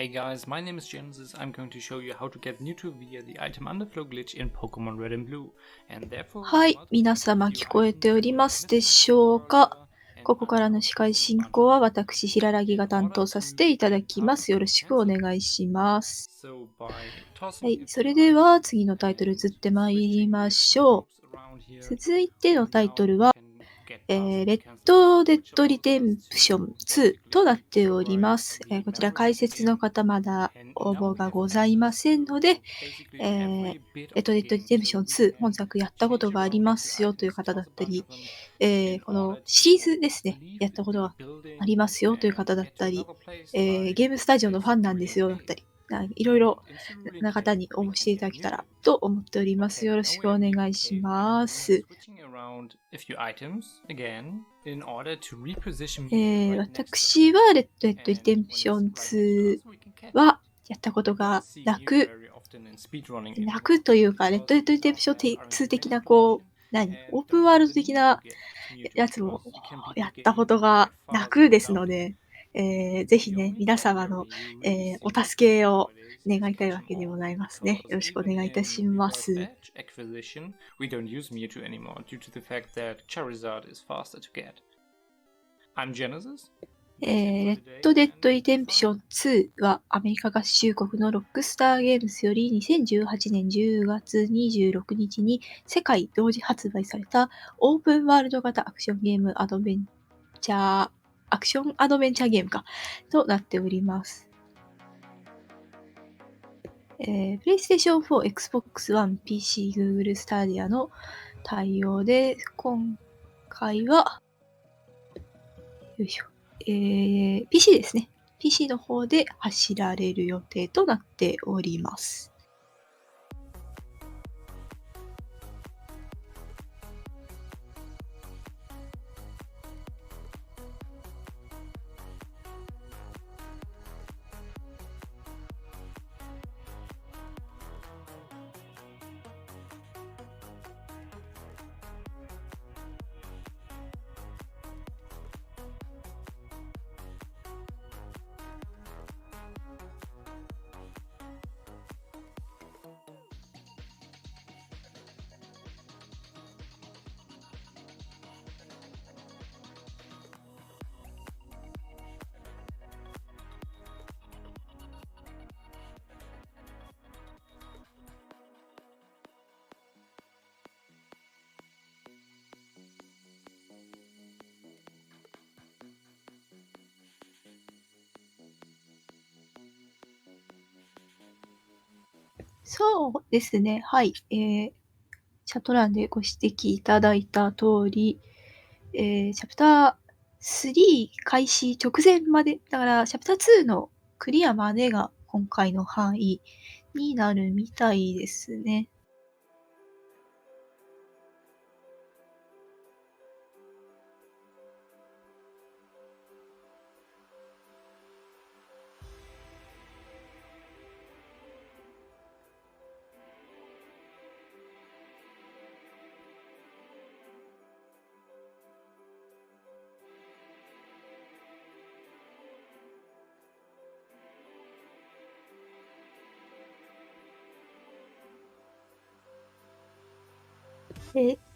Hey guys, my name is Genesis. I'm going to show you how to get Mewtwo via the item underflow glitch in Pokemon Red and Blue. And therefore, はい、皆様聞こえておりますでしょうか。ここからの司会進行は私、FreshRigiが担当させていただきます。よろしくお願いします。はい、それでは次のタイトル移ってまいりましょう。続いてのタイトルは、レッド・デッド・リデンプション2となっております。こちら解説の方まだ応募がございませんので、レッド・デッド・リデンプション2本作やったことがありますよという方だったり、このシリーズですね、やったことがありますよという方だったり、ゲームスタジオのファンなんですよだったり、いろいろな方に応募していただけたらと思っております。よろしくお願いします。私はレッド・デッド・リデンプション2はやったことがなくというか、レッド・デッド・リデンプション2的なオープンワールド的なやつもやったことがなくですので、ぜひね、皆様の、お助けを願いたいわけでございますね。よろしくお願いいたします。レッド・デッド・リデンプション2はアメリカ合衆国のロックスターゲームズより2018年10月26日に世界同時発売されたオープンワールド型アクションアドベンチャーゲームとなっております。PlayStation 4、Xbox One、PC、Google Stadia の対応で、今回は、PC ですね。PC の方で走られる予定となっております。そうですね。はい。チャット欄でご指摘いただいた通り、チャプター3開始直前まで、だからチャプター2のクリアまでが今回の範囲になるみたいですね。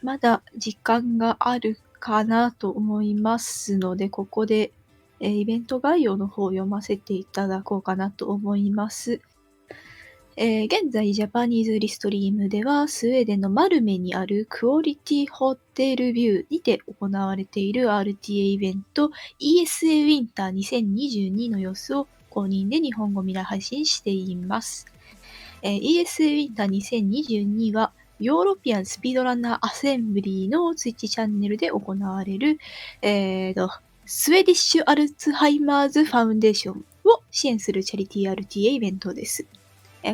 まだ時間があるかなと思いますので、ここで、イベント概要の方を読ませていただこうかなと思います。現在、ジャパニーズリストリームでは、スウェーデンのマルメにあるクオリティホテルビューにて行われている RTA イベント ESAwinter 2022の様子を公認で日本語未来配信しています。ESAwinter 2022は、ヨーロピアンスピードランナーアセンブリーのツイッチチャンネルで行われる、スウェディッシュアルツハイマーズファウンデーションを支援するチャリティー RTA イベントです。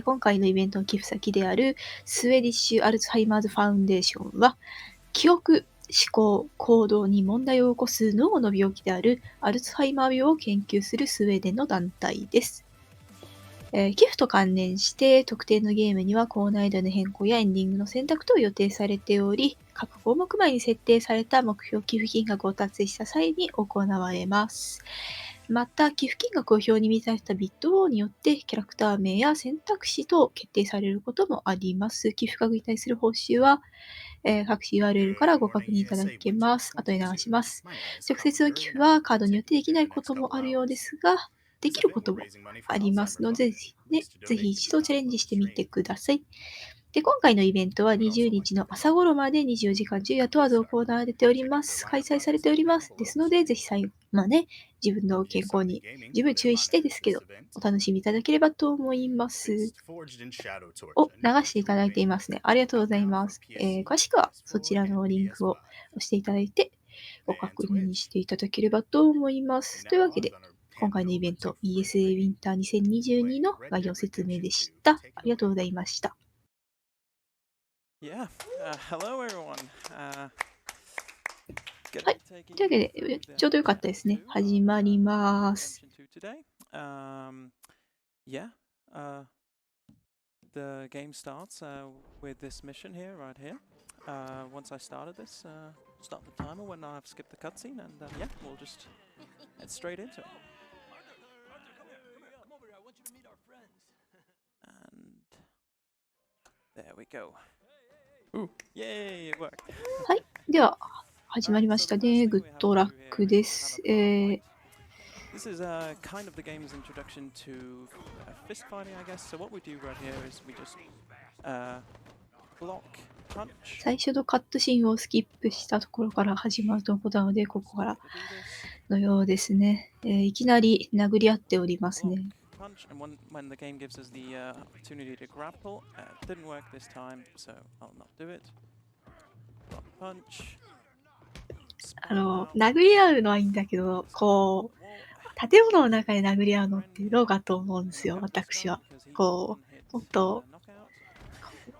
今回のイベントの寄付先であるスウェディッシュアルツハイマーズファウンデーションは、記憶、思考、行動に問題を起こす脳の病気であるアルツハイマー病を研究するスウェーデンの団体です。寄付と関連して特定のゲームには高難易度の変更やエンディングの選択等予定されており、各項目前に設定された目標寄付金額を達成した際に行われます。また、寄付金額を表に見立てたビットウォーによって、キャラクター名や選択肢と決定されることもあります。寄付額に対する報酬は、各種 URL からご確認いただけます。後で流します。直接の寄付はカードによってできないこともあるようですが、できることもありますので、ぜひ一度チャレンジしてみてください。で、今回のイベントは20日の朝頃まで24時間昼夜問わず行われております。開催されております。ですので、ぜひ最後まで自分の健康に十分注意してですけど、お楽しみいただければと思います。流していただいていますね。ありがとうございます。詳しくはそちらのリンクを押していただいて、ご確認していただければと思います。というわけで、今回のイベント ESAwinter 2022の概要説明でした。ありがとうございました。Yeah. Hello, everyone. はい。というわけで、ちょうどよかったですね。始まります。Yeah. The game starts with this mission here, right here. Once I started this, start the timer when I've skipped the cutscene, and yeah, we'll just head straight into it. And there we go. Ooh, yay, it worked. はい。では、始まりましたね。グッドラックです。This is kind of the game's introduction to fist fighting, I guess. So what we do right here is we just block, punch. 最初のカットシーンをスキップしたところから始まるということなので、ここからのようですね。いきなり殴り合っておりますね。Punch, and when the game gives us the opportunity to grapple, it didn't work this time, so I'll not do it. Block, punch. 殴り合うのはいいんだけど、こう、建物の中で殴り合うのってどうかと思うんですよ、私は。こう、もっと、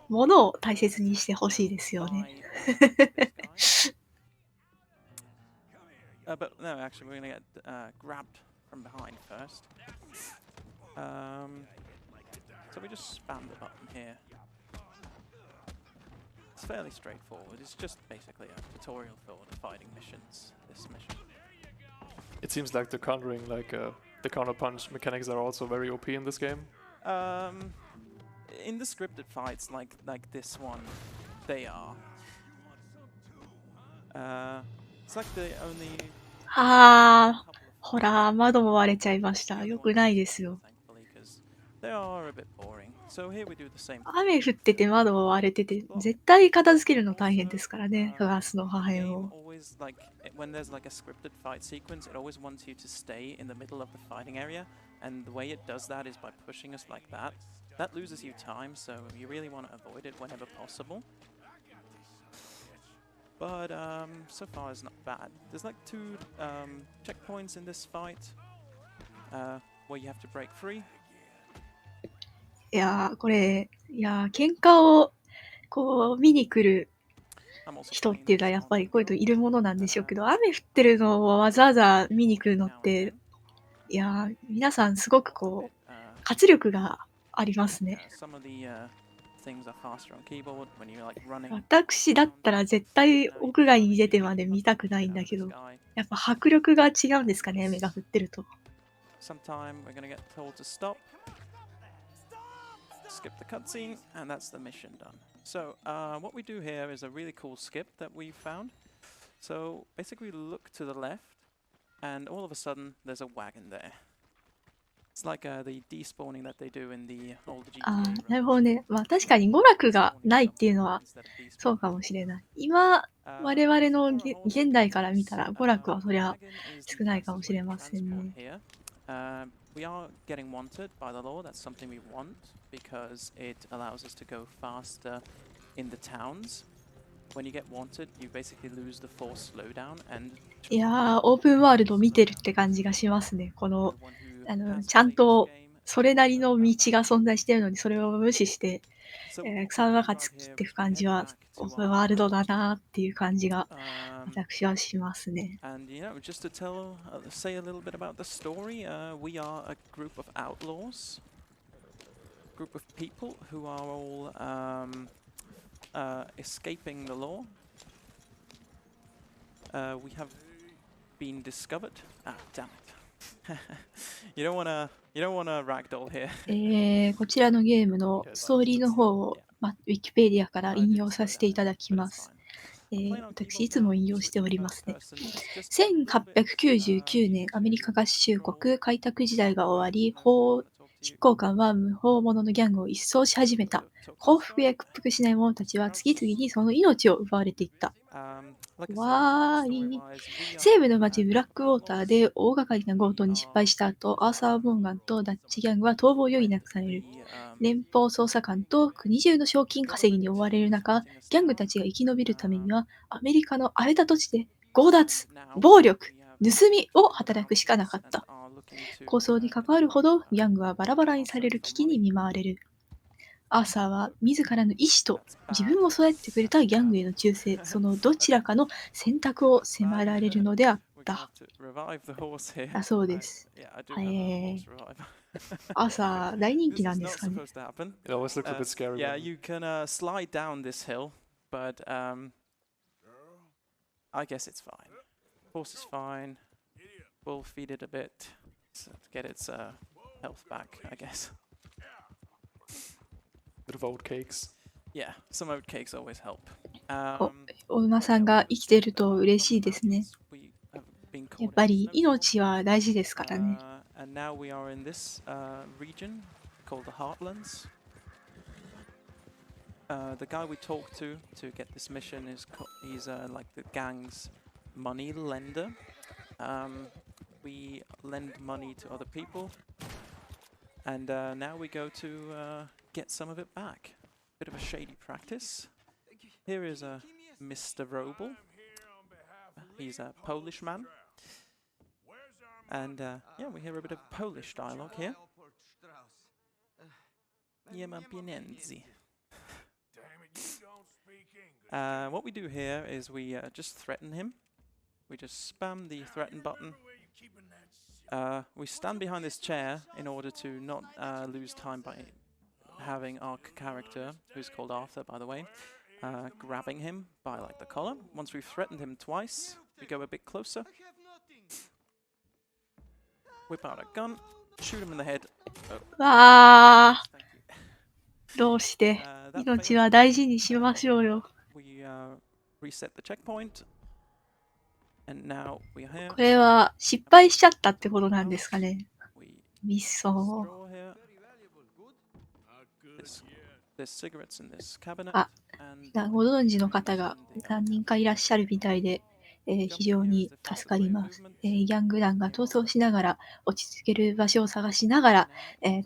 物を大切にしてほしいですよね。But no, actually, we're gonna get grabbed from behind first. So we just spam the button here. It's fairly straightforward. It's just basically a tutorial for the fighting missions. This mission. It seems like the countering, the counter punch mechanics are also very OP in this game. In the scripted fights like this one, they are. It's like the only. ほら、窓も割れちゃいました。よくないですよ。They are a bit boring. So here we do the same. 雨降ってて窓も割れてて、絶対片付けるの大変ですからね、ガスの破片を。Always when there's like a scripted fight sequence, it always wants you to stay in the middle of the fighting area, and the way it does that is by pushing us like that. That loses you time, so you really want to avoid it whenever possible. But so far it's not bad. There's like 2 checkpoints in this fight where you have to break free. 喧嘩をこう見に来る人っていうのはやっぱりこういうのいるものなんでしょうけど、雨降ってるのをわざわざ見に来るのって、皆さんすごくこう活力がありますね。私だったら絶対屋外に出てまで見たくないんだけど、やっぱ迫力が違うんですかね、雨が降ってると。Skip the cutscene, and that's the mission done. So what we do here is a really cool skip that we found. So basically look to the left, and all of a sudden there's a wagon there. It's like the despawning that they do in the old GTA. なるほどね。まあ確かに娯楽がないっていうのはそうかもしれない。今、我々の現代から見たら娯楽はそりゃ少ないかもしれませんね。We are getting wanted by the law. That's something we want because it allows us to go faster in the towns. When you get wanted, you basically lose the force slowdown and. いやー、オープンワールド見てるって感じがしますね。この、ちゃんとそれなりの道が存在しているのにそれを無視して、草の中突っ切っていく感じはオープンワールドだなっていう感じが私はしますね。And just to say a little bit about the story, we are a group of outlaws, group of people who are all escaping the law. We have been discovered. Ah, damn it. You don't wanna ragdoll here. こちらのゲームのストーリーの方を、ウィキペディアから引用させていただきます。私いつも引用しておりますね。1899年、アメリカ合衆国開拓時代が終わり、執行官は無法者のギャングを一掃し始めた。幸福や屈服しない者たちは次々にその命を奪われていった。わーい。西部の町ブラックウォーターで大掛かりな強盗に失敗した後、アーサー・モンガンとダッチギャングは逃亡を余儀なくされる。連邦捜査官と国中の賞金稼ぎに追われる中、ギャングたちが生き延びるためには、アメリカの荒れた土地で強奪、暴力、盗みを働くしかなかった。構想に関わるほどギャングはバラバラにされる危機に見舞われる。アーサーは自らの意志と自分を育ててくれたギャングへの忠誠、そのどちらかの選択を迫られるのであった。だそうです。アーサー大人気なんですかね。It always looks a bit scary. Yeah, you can slide down this hill, but I guess it's fine. Horse is fine. We'll feed it a bit to get its health back, I guess. Bit of oat cakes. Yeah, some oat cakes always help. お馬さんが生きてると嬉しいですね。やっぱり命は大事ですからね。And now we are in this region called the Heartlands. The guy we talked to get this mission he's like the gang's money lender. We lend money to other people, and now we go to get some of it back. Bit of a shady practice. Here is Mr. Robel. He's a Polish man. And yeah, we hear a bit of Polish dialogue here. Nie mam pieniędzy. What we do here is we just threaten him. We just spam the threaten button. We stand behind this chair in order to not lose time by having our character, who's called Arthur by the way, grabbing him by like the collar. Once we've threatened him twice, we go a bit closer. Whip out a gun, shoot him in the head. Oh. わー、どうして命は大事にしましょうよ。We reset the checkpoint, and now we are here. これは失敗しちゃったってことなんですかね。ミッソー。There's cigarettes in this cabinet. ご存知の方が何人かいらっしゃるみたいで、非常に助かります。ギャング団が逃走しながら、落ち着ける場所を探しながら、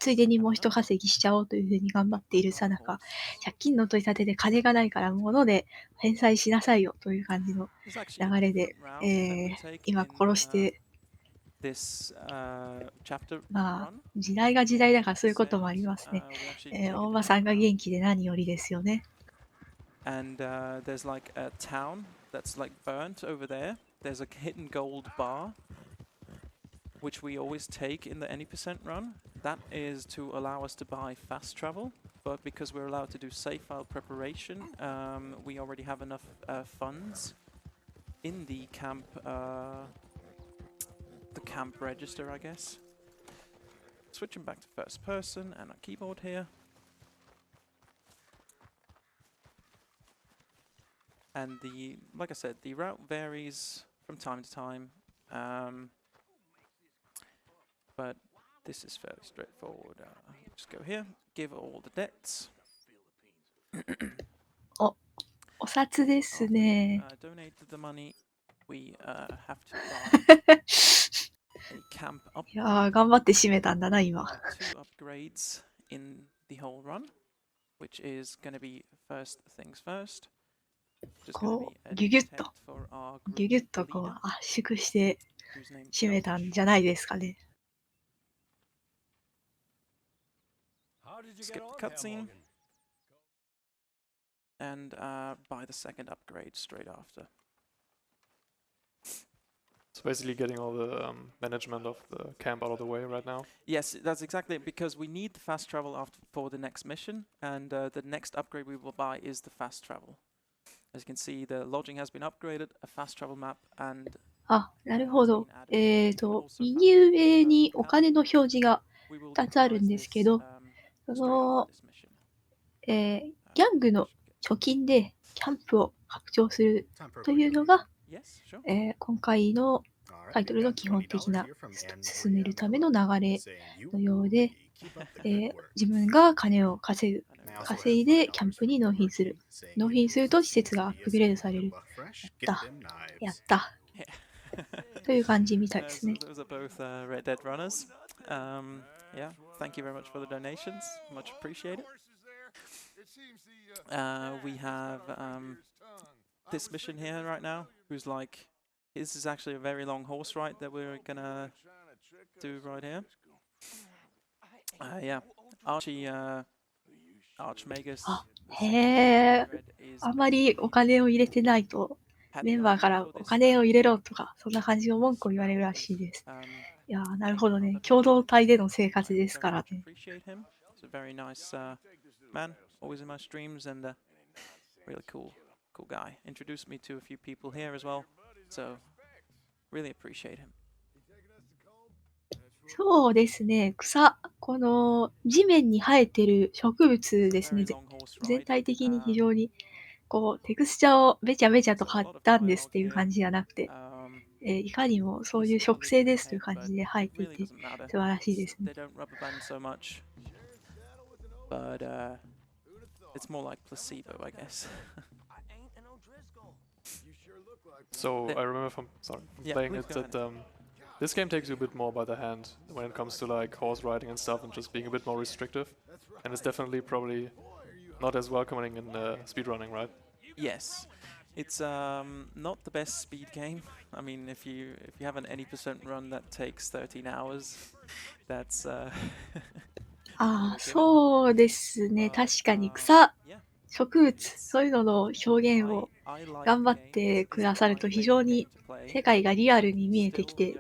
ついでにもう一稼ぎしちゃおうというふうに頑張っているさなか、借金の取り立てで金がないから物で返済しなさいよという感じの流れで、今殺して、時代が時代だからそういうこともありますね。大場さんが元気で何よりですよね。And there's like a town that's like burnt over there. There's a hidden gold bar, which we always take in the any percent run. That is to allow us to buy fast travel. But because we're allowed to do save file preparation, we already have enough funds in the camp register, I guess. Switching back to first person and our keyboard here. And like I said, the route varies from time to time, but this is fairly straightforward. Just go here, give all the debts. お札ですね。Donate the money. We have to buy a camp up. いやー、頑張って締めたんだな、今。Two upgrades in the whole run, which is going to be first things first. こうギュギュッとこう圧縮して締めたんじゃないですかね。Skip the cutscene and buy the second upgrade straight after. So basically getting all the management of the camp out of the way right now. Yes, that's exactly it, because we need the fast travel for the next mission, and the next upgrade we will buy is the fast travel. As you can see, the lodging has been upgraded, a fast travel map, and あ、なるほど。右上にお金の表示が2つあるんですけど、その、ギャングの貯金でキャンプを拡張するというのが、今回のタイトルの基本的な進めるための流れのようで、自分が金を稼いでキャンプに納品する。納品すると施設がアップグレードされる。やった。という感じみたいですね。 Those are both Red Dead runners. Yeah, thank you very much for the donations. Much appreciated. We have this mission here right now, who's like, this is actually a very long horse ride that we're gonna do right here. Yeah, Archmagus. あ、へえ、あまりお金を入れてないと、メンバーからお金を入れろとか、そんな感じの文句を言われるらしいです。いやー、なるほどね。共同体での生活ですからね。He's a very nice man, always in my streams, and really cool guy. Introduced me to a few people here as well, so really appreciate him. そうですね。この地面に生えてる植物ですね。全体的に非常にこうテクスチャーをべちゃべちゃと貼ったんですっていう感じじゃなくて、いかにもそういう植生ですという感じで生えていて素晴らしいですね。 They don't rubber band so much, but it's more like placebo, I guess. So I remember from playing it please go that this game takes you a bit more by the hand when it comes to like horse riding and stuff, and just being a bit more restrictive. And it's definitely probably not as welcoming in speedrunning, right? Yes, it's not the best speed game. I mean, if you have an 80% run that takes 13 hours, that's ああ、そうですね。確かに植物、そういうのの表現を頑張ってくださると非常に世界がリアルに見えてきて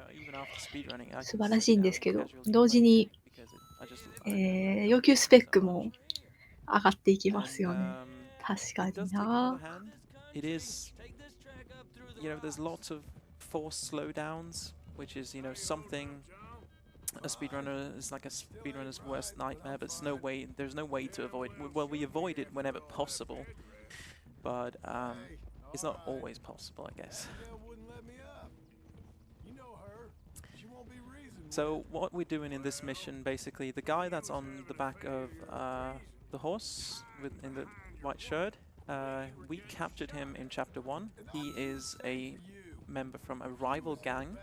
素晴らしいんですけど、同時に、要求スペックも上がっていきますよね。確かにな。It is, there's lots of forced slowdowns, which is, something a speedrunner is like a speedrunner's worst nightmare, but there's no way to avoid. Well, we avoid it whenever possible, but it's not always possible, I guess. So what we're doing in this mission, basically, the guy that's on the back of the horse in the white shirt, we captured him in chapter 1. He is a member from a rival gang.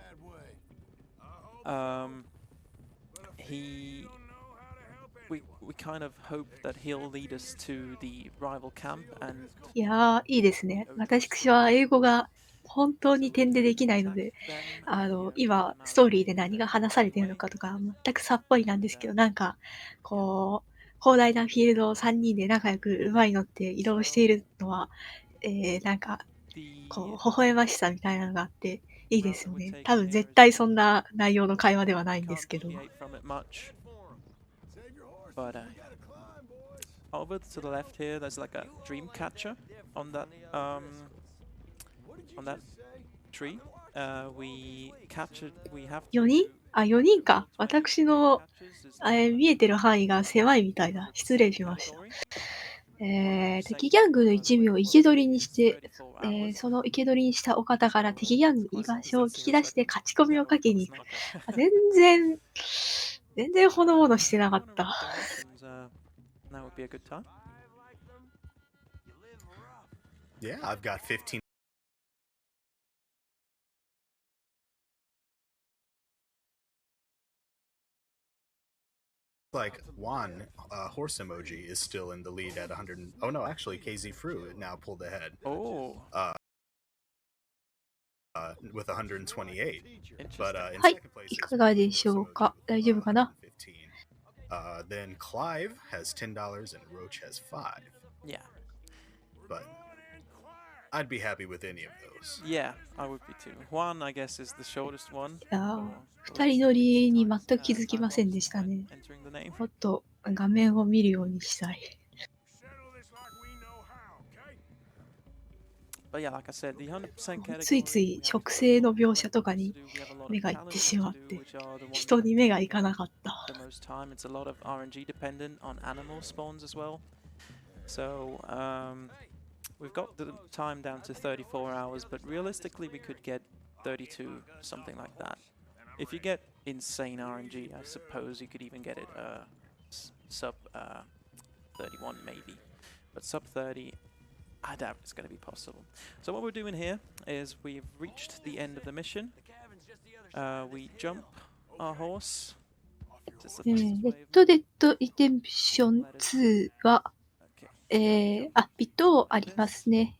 We kind of hope that he'll lead us to the rival camp and いやー、いいですね。私は英語が本当に点でできないので、今、ストーリーで何が話されているのかとか、全くさっぱりなんですけど、なんか、こう、広大なフィールドを3人で仲良く馬に乗って移動しているのは、なんか、こう、微笑ましさみたいなのがあって、いいですよね。多分絶対そんな内容の会話ではないんですけど。But over to the left here, there's like a dream catcher on that tree. We have 4人?4人か。私の見えてる範囲が狭いみたいだ。失礼しました。敵ギャングの一味を生け捕りにして、その生け捕りにしたお方から敵ギャング居場所を聞き出して勝ち込みをかけに行く。全然ほのぼのしてなかった。Now would be a good time. Yeah, I've got 15. Like Juan, horse emoji is still in the lead at 100. Oh no, actually, KZ Fru now pulled ahead. Oh. With 128. But in はい、 second place い is かがでしょうか。大丈夫かな。 Then Clive has $10 and Roach has 5. Yeah. But I'd be happy with any of those. Yeah, I would be too. Juan, I guess, is the shortest one. 2人乗りに全く気づきませんでしたね。もっと画面を見るようにしたい。But yeah, like I said, the 100% category. ついつい植生の描写とかに目がいってしまって、人に目がいかなかった。The most time, it's a lot of RNG dependent on animal spawns as well. So we've got the time down to 34 hours, but realistically we could get 32, something like that. If you get insane RNG, I suppose you could even get it sub 31 maybe, but sub 30, I doubt it's going to be possible. So what we're doing here is we've reached the end of the mission. We jump our horse. レッドデッドリデンプション2は、ビットありますね。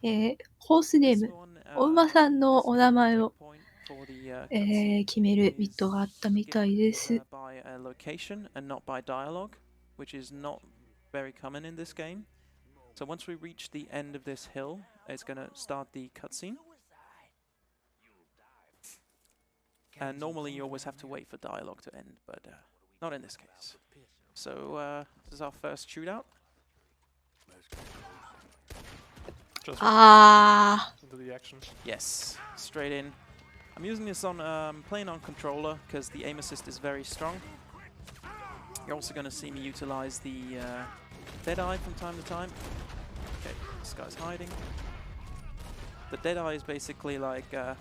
ホースネーム、お馬さんのお名前を、決めるビットがあったみたいです。By location and not by dialogue, which is not very common in this game. So once we reach the end of this hill, it's going to start the cutscene. And normally you always have to wait for dialogue to end, but not in this case. So this is our first shootout. Just Ah. into the action. Yes, straight in. I'm using this on playing on controller because the aim assist is very strong. You're also going to see me utilize the Deadeye from time to time. Okay, this guy's hiding. The Deadeye is basically like the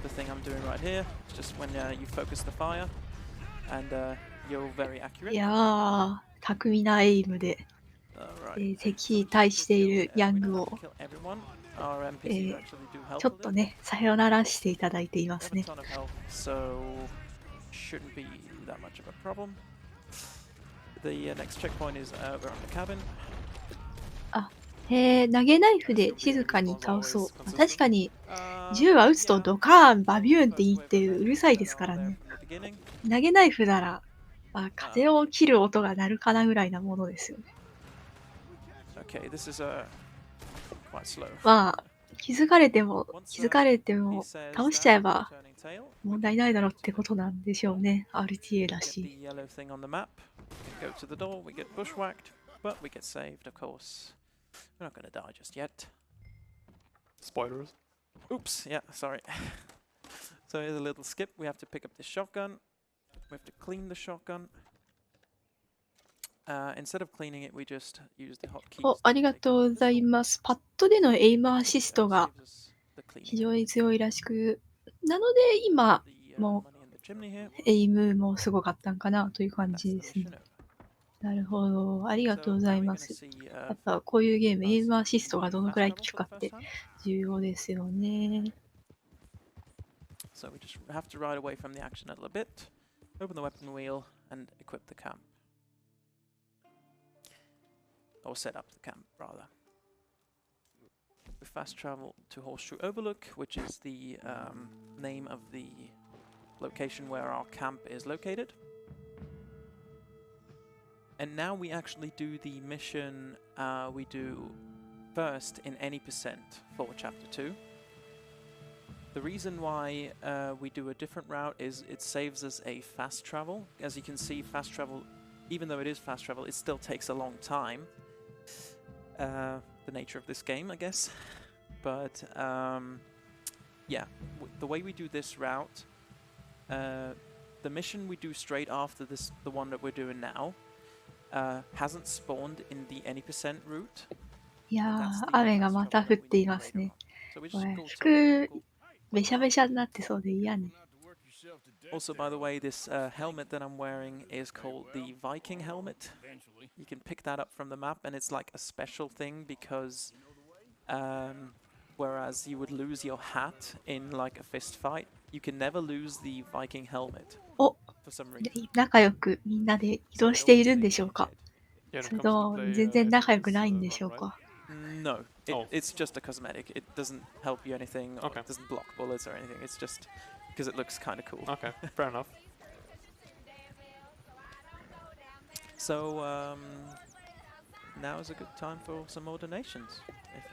thing I'm doing right here. It's just when you focus the fire and you're very accurate. いやー、巧みなエイムで、敵に対しているヤングを、ちょっとね、さよならしていただいていますね。あ、投げナイフで静かに倒そう。確かに、銃は撃つとドカーン、バビューンって言ってうるさいですからね。投げナイフなら、風を切る音が鳴るかなぐらいなものですよね。まあ、気づかれても倒しちゃえば問題ないだろうってことなんでしょうね。RTA だし。Spoilers. Oops, yeah, sorry. So here's a little skip. We have to pick up the shotgun. We have to clean the shotgun. Instead of cleaning it, we just use the hotkeys. ありがとうございます。パッドでのエイムアシストが非常に強いらしく、なので今もエイムもすごかったんかなという感じですね。なるほど。ありがとうございます。やっぱこういうゲーム、エイムアシストがどのくらい効くかって重要ですよね。So we just have to ride away from the action a little bit, open the weapon wheel, and equip the camp. Or set up the camp, rather. We fast travel to Horseshoe Overlook, which is the name of the location where our camp is located. And now we actually do the mission we do first in any percent for Chapter 2. The reason why we do a different route is it saves us a fast travel. As you can see, fast travel, even though it is fast travel, it still takes a long time. The nature of this game, I guess. But yeah, the way we do this route, the mission we do straight after this, the one that we're doing now, hasn't spawned in the any percent route. いやー、雨がまた降っていますね。これ、服、べしゃべしゃになってそうで嫌ね。Also, by the way, this helmet that I'm wearing is called the Viking helmet. You can pick that up from the map, and it's like a special thing because whereas you would lose your hat in like a fist fight, you can never lose the Viking helmet. お、 for some reason. 仲良くみんなで移動しているんでしょうか。それと全然仲良くないんでしょうか。No, it's just a cosmetic. It doesn't help you anything. Or it doesn't block bullets or anything. It's just because it looks kind of cool. Okay, fair enough. So now is a good time for some more donations.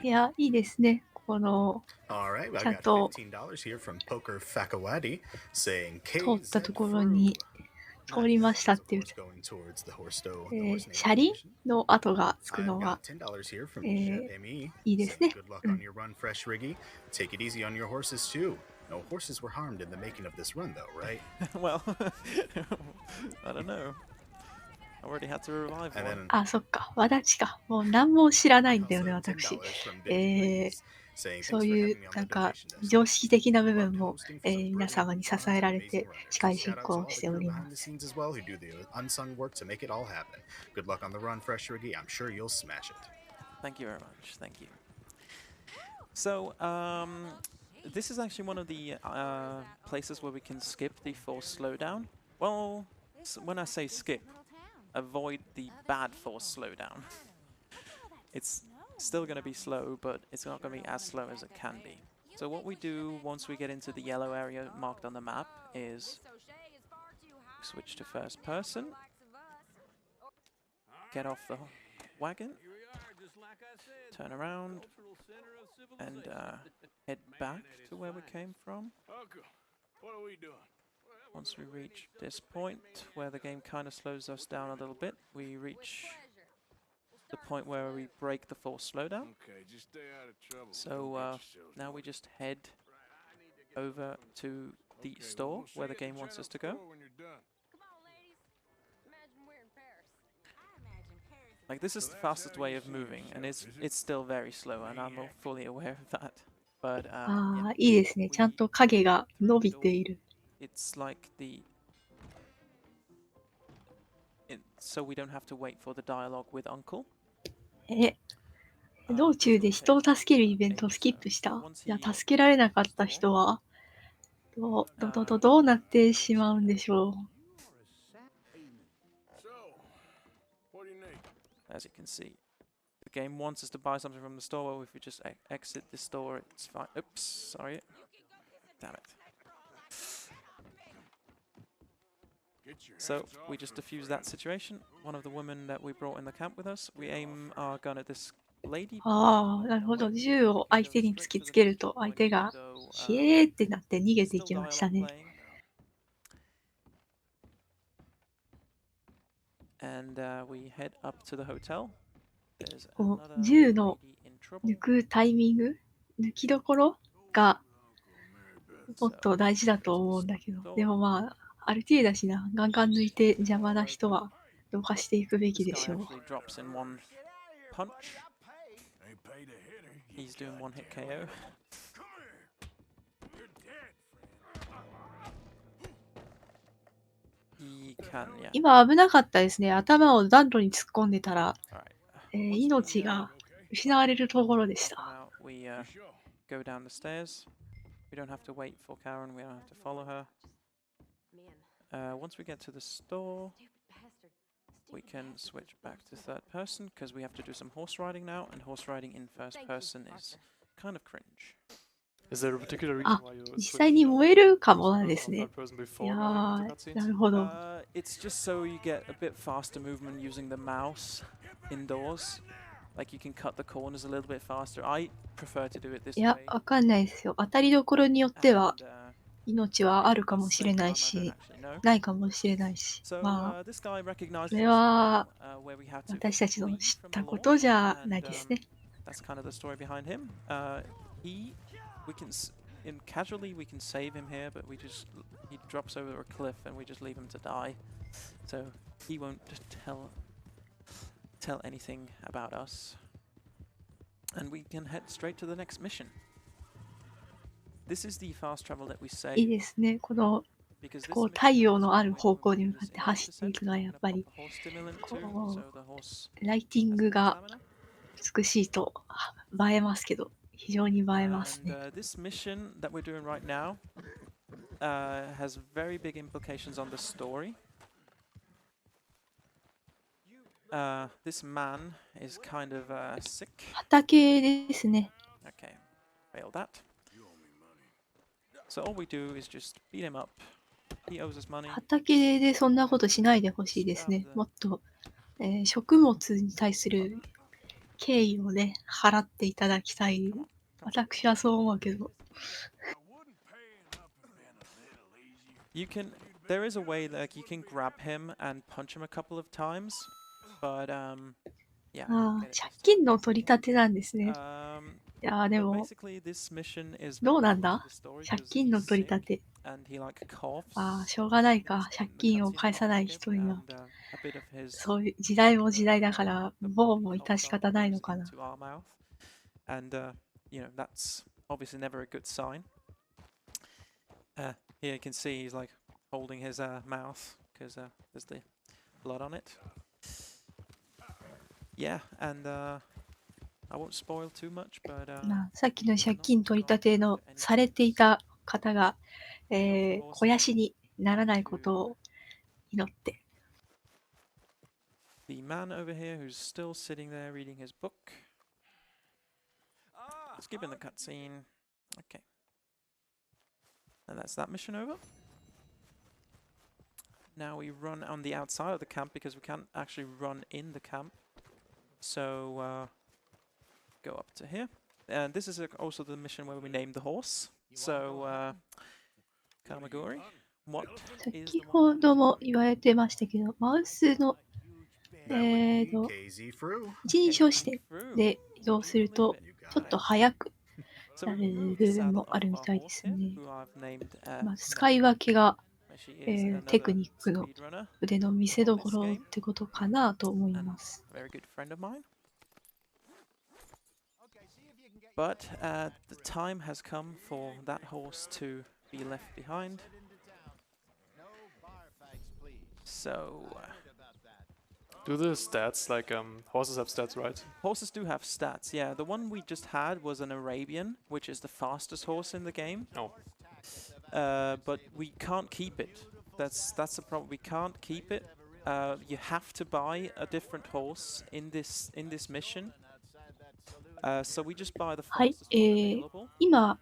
いや、いいですね。この Alright, ちゃ I ん got と $15 here from Poker Fakawati saying 通ったところに通りましたっていう、 It's going towards the Horseshoe 車輪の跡がつく I've のが got $10 here from Jet Me. いいです Saying ね。 good luck on your run, FreshRigi. Take it easy on your horses too. No horses were harmed in the making of this run, though, right? Well, I don't know. I already had to revive And one. then あ、そっか。わだちか。もう何も知らないんだよね、 also 私。 $10 from Vinny Ladies, saying そ thanks う for いう having me on なん the か donation 常 desk. 識的な部 Loved 分も、 hosting for some 皆 brilliant 様に支 runs え and られて amazing runners. 司会 Shout 進 out to 行 all し the てお crew りま behind the す。 scenes as well who do the unsung work to make it all happen. Good luck on the run, FreshRigi. I'm sure you'll smash it. Thank you very much. Thank you. So, this is actually one of the places where we can skip the forced slowdown. Well, when I say skip, avoid the bad forced slowdown. It's still going to be slow, but it's not going to be as slow as it can be. So what we do once we get into the yellow area marked on the map is switch to first person, get off the wagon, turn around, and head back to where we came from. What are we doing? Once we reach this point where the game kind of slows us down a little bit, we reach the point where we break the forced slowdown. Okay, just stay out of trouble. So now we just head over to the store where the game wants us to go. Like, this is the fastest way of moving, and it's still very slow, and I'm fully aware of that. But ああ、いいですね。ちゃんと影が伸びている。 it's like so we don't have to wait for the dialogue with Uncle. 道中で人を助けるイベントをスキップした。じゃあ助けられなかった人はどうなってしまうんでしょう。 As you can see, the game wants us to buy something from the store. Well, if we just exit the store, it's fine. Oops, sorry. Damn it. So we just defuse that situation. One of the women that we brought in the camp with us, we aim our gun at this lady. ああ、なるほど。銃を相手に突きつけると、相手がひえーってなって逃げていきましたね。 And we head up to the hotel. There's こ another う銃の lady in 抜 trouble. くタイミング、抜きどころがもっと大事だと思うんだけど、でもまあ、ある程度だしな、ガンガン抜いて邪魔な人はどかしていくべき This でし guy ょう。 actually drops in one punch. He's doing one hit KO. He can, yeah. 今危なかったですね。頭を暖炉に突っ込んでたら、 Alright. 命が失われるところでし Come た。 out, we go down the stairs. We don't have to wait for Karen, we don't have to follow her. Once we get to the store, we can switch back to third person because we have to do some horse riding now, and horse riding in first person is kind of cringe. Is there a particular reason あ、 why you 実際に燃えるかもなんですね。 third person い before や going ー、into cutscenes? なるほど。 It's just so you get a bit faster movement using the mouse indoors. Like you can cut the corners a little bit faster. I prefer to do it this いや、 way. わかんないですよ。当たりどころによっては And, 命はあるかもしれない I し、 don't actually know. ないかもしれないし。 So まあ、 this guy recognized それは where we have to 私たちの flee 知っ from た the こ law, とじゃ and, ないですね。 that's kind of the story behind him. We can casually we can save him here, but he drops over a cliff and we just leave him to die. So he won't tell anything about us. And we can head straight to the next mission. This is the fast travel that we いい say ですね。この because this こう mission 太陽 is のある going 方向に to 向かって use 走ってい 8%. くのはやっ Gonna ぱ pop り a horse stimulant too, こ so the horse うライティン has グ more が stamina. 美しいと映えますけど、非常に映えます And ね。 this mission that we're doing right now has very big implications on the story. This man is kind of sick. 畑ですね。 Okay, failed that. So all we do is just beat him up. He owes us money. 畑でそんなことしないでほしいですね。もっと、食物に対する敬意をね、払っていただきたい。私はそう思うけど。You can. there is a way like you can grab him and punch him a couple of times, but yeah. ああ、借金の取り立てなんですね。いやーで But も、 basically, this mission is どう very なん close だ to the story 借 because 金の he's 取り sick 立て。 and he like coughs. ああ、しょうがないか。 in 借 the 金を cutscene 返 of さない skip 人には。 and a bit of his そういう時代も時代だから、 the もう cough 致し方ないの drop かな。 into our mouth, and you know that's obviously never a good sign. Here you can see he's like holding his mouth because there's the blood on it. Yeah, and I won't spoil too much, but まあ、さっきの借金取り立てのされていた方が、肥やしにならないことを祈って。 the man over here who's still sitting there reading his book. Skipping the cutscene. Okay. And that's that mission over. Now we run on the outside of the camp because we can't actually run in the camp. So go up to here. And this is also the mission where we named the horse. So Kamagori, what 先 is the ほ one? ども言われてましたけど、マウスの That would be と KZ Fru. 一人称視点で移動すると、 You ちょっ got と it. 速く So な we る remove 部 the 分 saddle もあ of るみ our たいで horse す here, ね。 who I've named まあ、使い分けが、 she is another テクニックの speedrunner. 腕の見せ所ってことかなと思い And ます。 a very good friend of mine. But the time has come for that horse to be left behind. So Do the stats, like, horses have stats, right? horses do have stats. Yeah, the one we just had was an Arabian, which is the fastest horse in the game. Oh. But we can't keep it. That's the problem. We can't keep it. You have to buy a different horse in this mission. So we just buy the はい、 fastest one available. 今、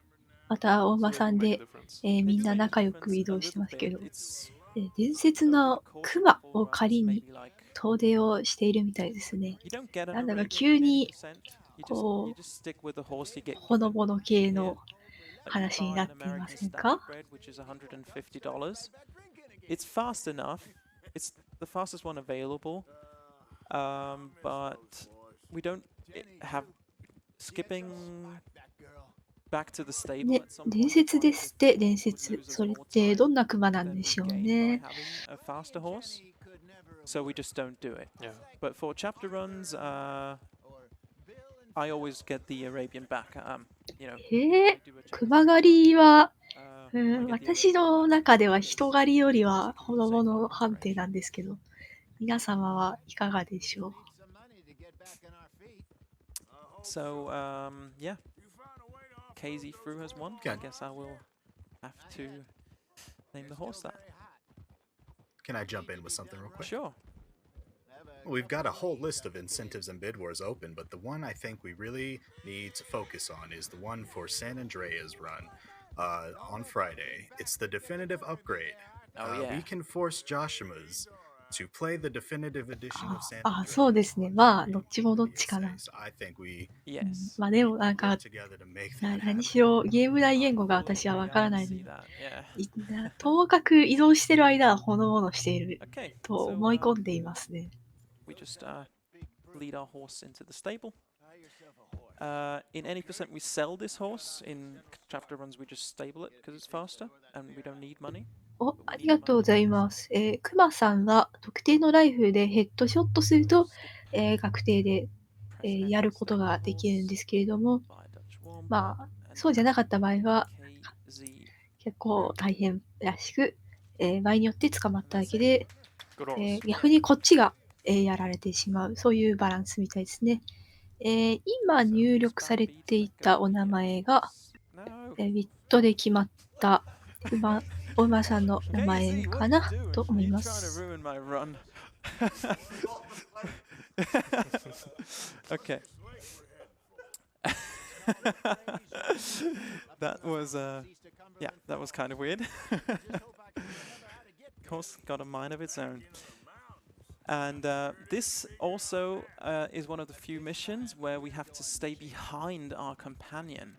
また大 So 間 they さ do ん make a で、 difference. み They ん do な make a 仲良く difference 移 a 動して little ますけど、 bit. It's 伝説 a の bit クマ cautious を for 借り us, に maybe like 遠出をしているみたいですね。 you don't get an なんだか Arabian 急 in に any percent. You こ just stick with the horse you get う、ほのぼの系 here. の Like you 話に buy な an っていま American せんか？ standard bred, which is $150. It's fast enough. It's the fastest one available. But we don't have skipping back to the stable ね、 at some point. 伝説ですって、伝 would 説。 lose us それっ more て time どんなクマなん than で we しょう gain by ね。 having a faster horse. So we just don't do it. Yeah. But for chapter runs, I always get the Arabian back. You know, へ I え、 do a ク chapter マ狩りは、 I get the 私 Arabian の back. 中では人狩りよりはほのぼの判定なんですけど、皆様はいかがでしょう？ So yeah, KZ Fru has won. I Good. guess I will have to name the horse that. Can I jump in with something real quick? Sure. We've got a whole list of incentives and bid wars open, but the one I think we really need to focus on is the one for San Andreas run on Friday. It's the definitive upgrade. Oh, yeah. We can force Joshimas to play the definitive edition of San あ、 Andreas. そうですね。まあ、どっちもどっちかな。 So I think we Yes. まあでもなんか、 work together to make that 何 happen. しろゲーム内言語が Totally 私は agree. わ I から can ないの see で、 that. Yeah. ともかく移動してる間はほのぼのしている Okay. と So 思い込んでいますね。 we just lead our horse into the stable. In any percent, we sell this horse. In chapter runs, we just stable it because it's faster and we don't need money. お、ありがとうございます。クマさんは特定のライフルでヘッドショットすると、確定で、やることができるんですけれども、まあ、そうじゃなかった場合は結構大変らしく、場合によって捕まっただけで、 Good horse. 逆にこっちが、やられてしまう、そういうバランスみたいですね。今入力されていたお名前が、ウィットで決まったお馬さんの名前かなと思いま Trying to す。 ruin my run. Okay. That was yeah, that was kind of weird. Course got a mind of its own. And this also is one of the few missions where we have to stay behind our companion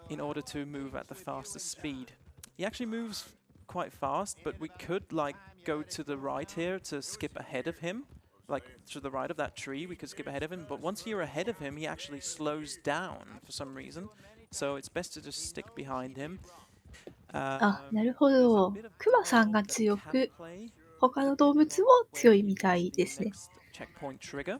in order to move at the fastest speed. He actually moves quite fast, but we could like go to the right here to skip ahead of him. Like to the right of that tree, we could skip ahead of him. But once you're ahead of him, he actually slows down for some reason. So it's best to just stick behind him. あ、なるほど。クマさんが強く、他の動物も強いみたいですね。Checkpoint trigger.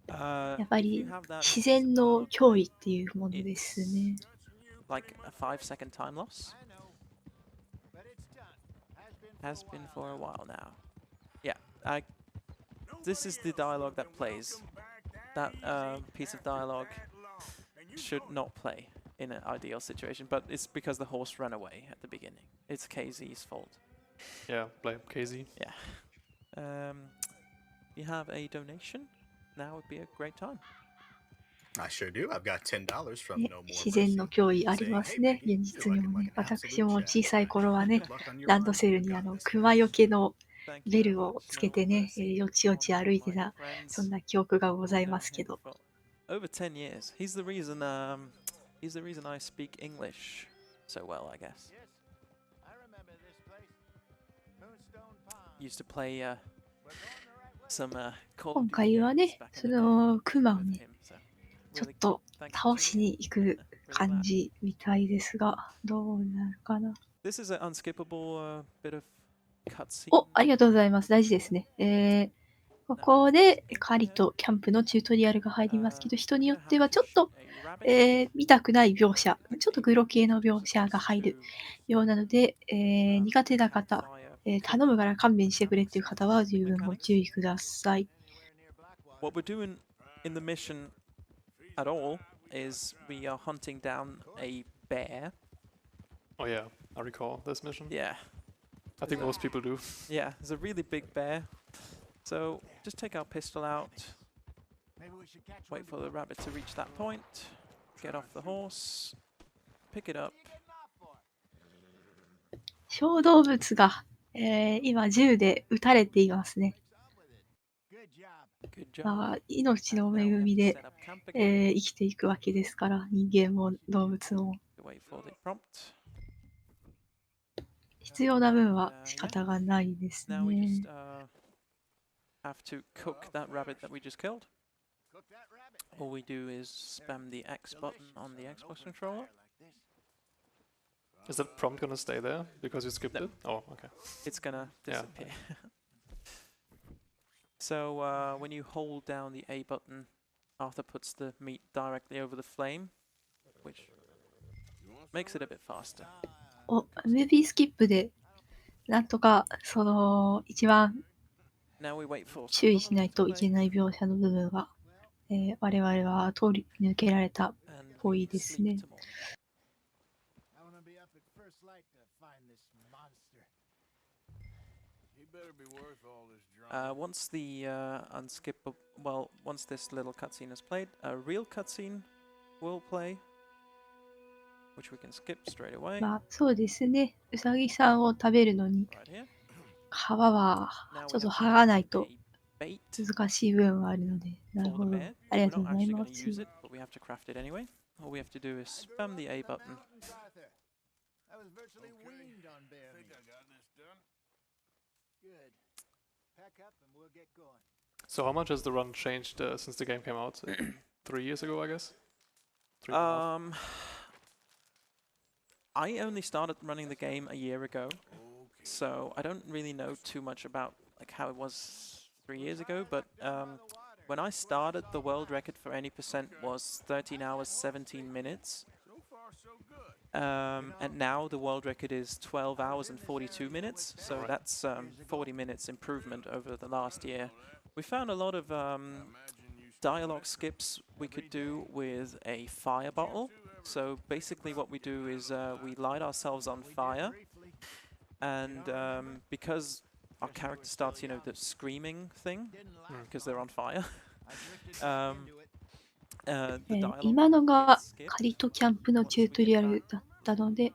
やっぱり自然の脅威っていうものですね。Like a 5-second time loss. Has been for a while now. Yeah, this is the dialogue that plays. That piece of dialogue should not play in an ideal situation, but it's because the horse ran away at the beginning. It's KZ's fault. Yeah, blame KZ. Yeah. You have a donation? Now would be a great time. I sure do. I've got $10 from No More 自然の脅威ありますね。現実にもね。私も小さい頃はね、ランドセルに熊よけのベルをつけてね、よちよち歩いてた、そんな記憶がございますけど。Over 10 years. He's the reason I speak English so well, I guess. Used to play some 今回はね、その熊をね、ちょっと倒しに行く感じみたいですが、どうなるかな。This is an unskippable bit of cutscene. お、ありがとうございます。大事ですね。ここで狩りとキャンプのチュートリアルが入りますけど、人によってはちょっと、見たくない描写、ちょっとグロ系の描写が入るようなので、苦手な方、頼むから勘弁してくれっていう方は十分ご注意ください。What we're doing in the mission at all is we are hunting down a bear. Oh yeah, I recall this mission. Yeah. I think most people do. Yeah, there's a really big bear. So just take our pistol out, wait for the rabbit to reach that point, get off the horse, pick it up. 小動物が、今銃で撃たれていますね。命の恵みで、生きていくわけですから、人間も動物も。必要な分は仕方がないですね。Have to cook that rabbit that we just killed. All we do is spam the X button on the Xbox controller. Is that prompt gonna stay there because you skipped it? Oh, okay. It's gonna disappear. So when you hold down the A button, Arthur puts the meat directly over the flame, which makes it a bit faster. お、ムービースキップで、なんとか、その、一番、注意しないといけない描写の部分は、我々は通り抜けられたっぽいですね。Once the unskippable, well, once this little cutscene is played, a real cutscene will play, which we can skip straight away. まあ、そうですね。うさぎさんを食べるのに、皮はちょっと剥がないと難しい部分があるので、なるほど。ありがとうございます。All we have to do is spam the A button. So how much has the run changed since the game came out? 3 years ago, I guess? I only started running the game a year ago, so I don't really know too much about like how it was 3 years ago, but when I started, the world record for any percent was 13 hours 17 minutes. And now the world record is 12 hours and 42 minutes, so that's 40 minutes improvement over the last year. We found a lot of dialogue skips we could do with a fire bottle. So basically what we do is we light ourselves on fire, and because our character starts, you know, the screaming thing, because they're on fire. 今のが狩りとキャンプのチュートリアルだったので、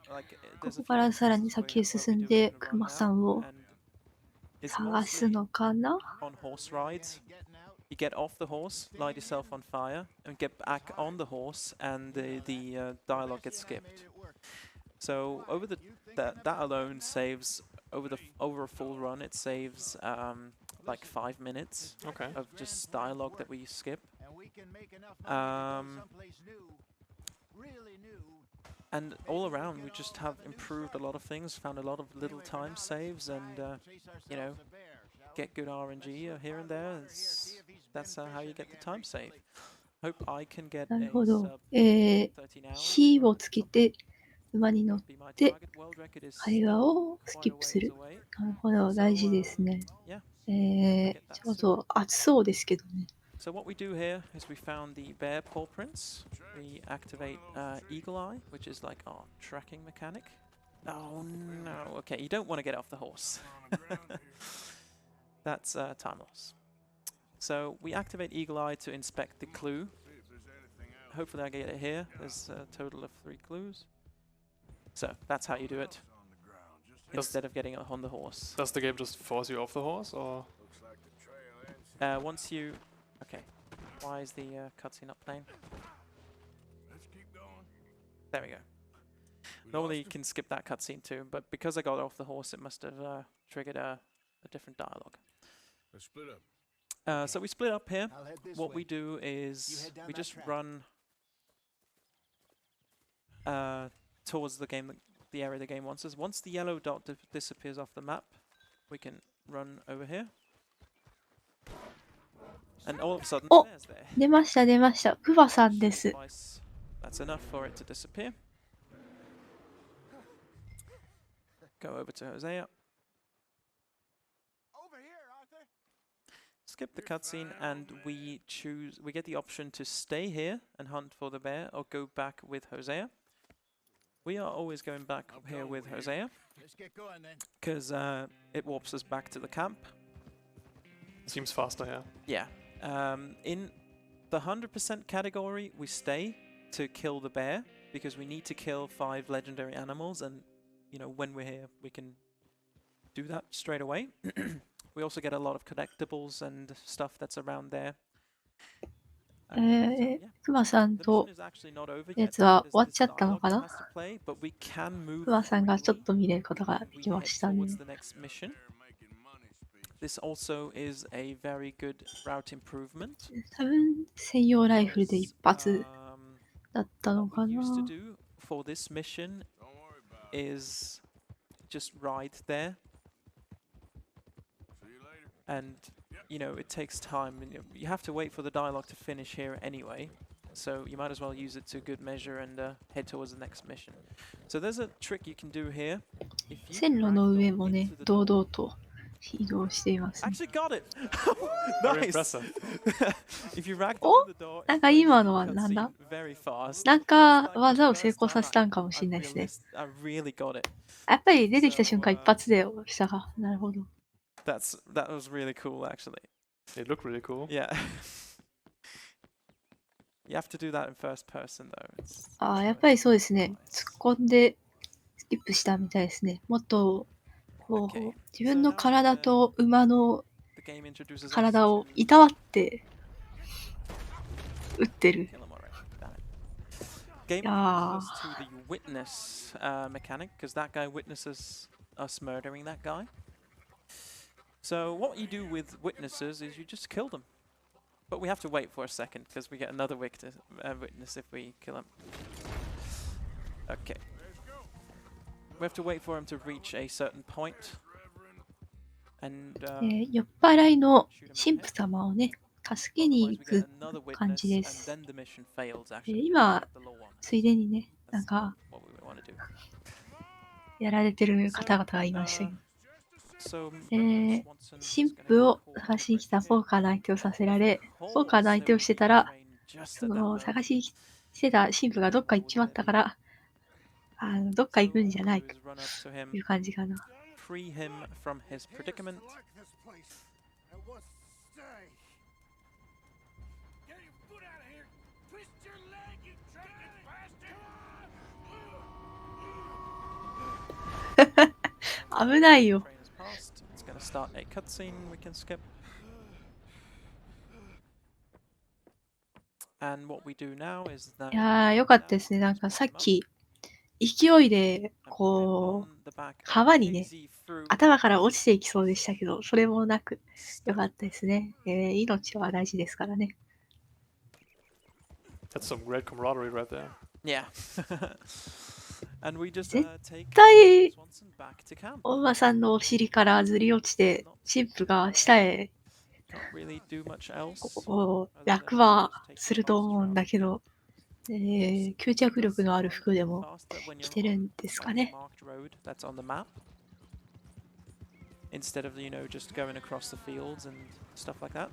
ここからさらに先へ進んでクマさんを探すのかな。You get off the horse, light yourself on fire, and get back on the horse, and the dialogue gets skipped. So over that alone saves over a full run. It saves like 5 minutes Okay. of just dialogue that we skip. And all around, we just have improved a lot of things, found a lot of little time saves, and you know, get good RNG here and there. That's how you get the time save. Hope I can get な a るほど。 sub 13 hours. 火をつけて馬に乗っ Be my て target. World record is 会話 still をス quite キ a ップす ways る。 away. なるほど、大事ですね。 Yeah. ちょっと暑そうですけどね。 So what we do here is we found the bear paw prints. We activate Eagle Eye, which is like our tracking mechanic. Oh no, okay, you don't want to get off the horse. That's time loss. So we activate Eagle Eye to inspect the clue. Hopefully I get it here. There's a total of 3 clues. So that's how you do it. Instead of getting on the horse. Does the game just force you off the horse, or? Once you... Okay. Why is the cutscene not playing? There we go. Normally you can skip that cutscene too, but because I got off the horse, it must have triggered a different dialogue. Let's split up. So we split up here. What we do is we just run towards the area the game wants us. Once the yellow dot disappears off the map, we can run over here. And all of a sudden, Oh! there's there. 出ました、出ました。クバさんです。 Twice. That's enough for it to disappear. Go over to Hosea. Skip the cutscene, and we get the option to stay here and hunt for the bear, or go back with Hosea. We are always going back here with Hosea, because it warps us back to the camp. Seems faster here. Yeah. In the 100% category, we stay to kill the bear, because we need to kill 5 legendary animals, and you know, when we're here, we can do that straight away. We also get a lot of collectibles and stuff that's around there. クマさん The と mission is actually not over や yet. つは There's 終わっ this ちゃったの dialogue か that な has to play, but we can move クマさんがちょっ freely と見れることが when で we きま head したね。 towards the next mission. This also is a very good route improvement. 多分専用ライフルで一発 Um, だったの what か we な。 used to do for this mission is just ride there. And, you know, it takes time. And you have to wait for the dialogue to finish here anyway. So you might as well use it to good measure and head towards the next mission. So there's a trick you can do here. If you 線路の上 ragdoll もね into、the 堂 door- 々と移動していますね。 Actually got it! Very Nice! impressive. If you ragdoll Oh, in the door, なん it か plays 今 the のはなんだ？ cutscene very fast. なん It's か like the 技を first 成功させ time たんかもしれないですね。 I really got it. やっぱり出てきた瞬間一発で押したか。なるほど。 That was really cool, actually. They look really cool. Yeah. You have to do that in first person, though. It's ああ、やっぱりそうですね。突っ込んでスキップしたみたいですね。もっとこ Okay. う自分の体と馬の the game introduces us 体を to いたわって撃ってる。 kill him already. Damn it. Game Yeah. introduces us to the witness mechanic, because that guy witnesses us murdering that guy. So what you do with witnesses is you just kill them. But we have to wait for a second, because we get another witness if we kill him. Okay. We have to wait for him to reach a certain point. And 酔っ払いの神父様をね、助けに otherwise 行 we get く another 感 witness, じで and す。 then the mission fails, actually. 今 The law one. ついでにね、なん That's か what we want to do. やられてる方々がいましたけど。 So, 神 Swanson 父を探しに来たポーカーの相手をさせられ、ポーカーの相手をしてたら、その探しに来てた神父がどっか行っちまったから、どっか行くんじゃないという感じかな。 free him from his predicament. Get your foot out of here! Twist your leg, you drunken bastard! 危ないよ。 Train has passed. It's going to start a cutscene we can skip. And what we do now is that いやー、よかったですね。なんかさっき、勢いで、こう、川にね、頭から落ちていきそうでしたけど、それもなく、よかったですね。命は大事ですからね。That's some great camaraderie right there. Yeah. And we just 絶 take 対、 Swanson back to camp. お馬さんのお尻からずり落ちて、神父が下へ Can't really do much else. こう落馬すると思うんだけど、吸着力のある服でも Faster when 着 you're てる on んですか like a ね。 marked road that's on the map. Instead of, you know, just going across the fields and stuff like that.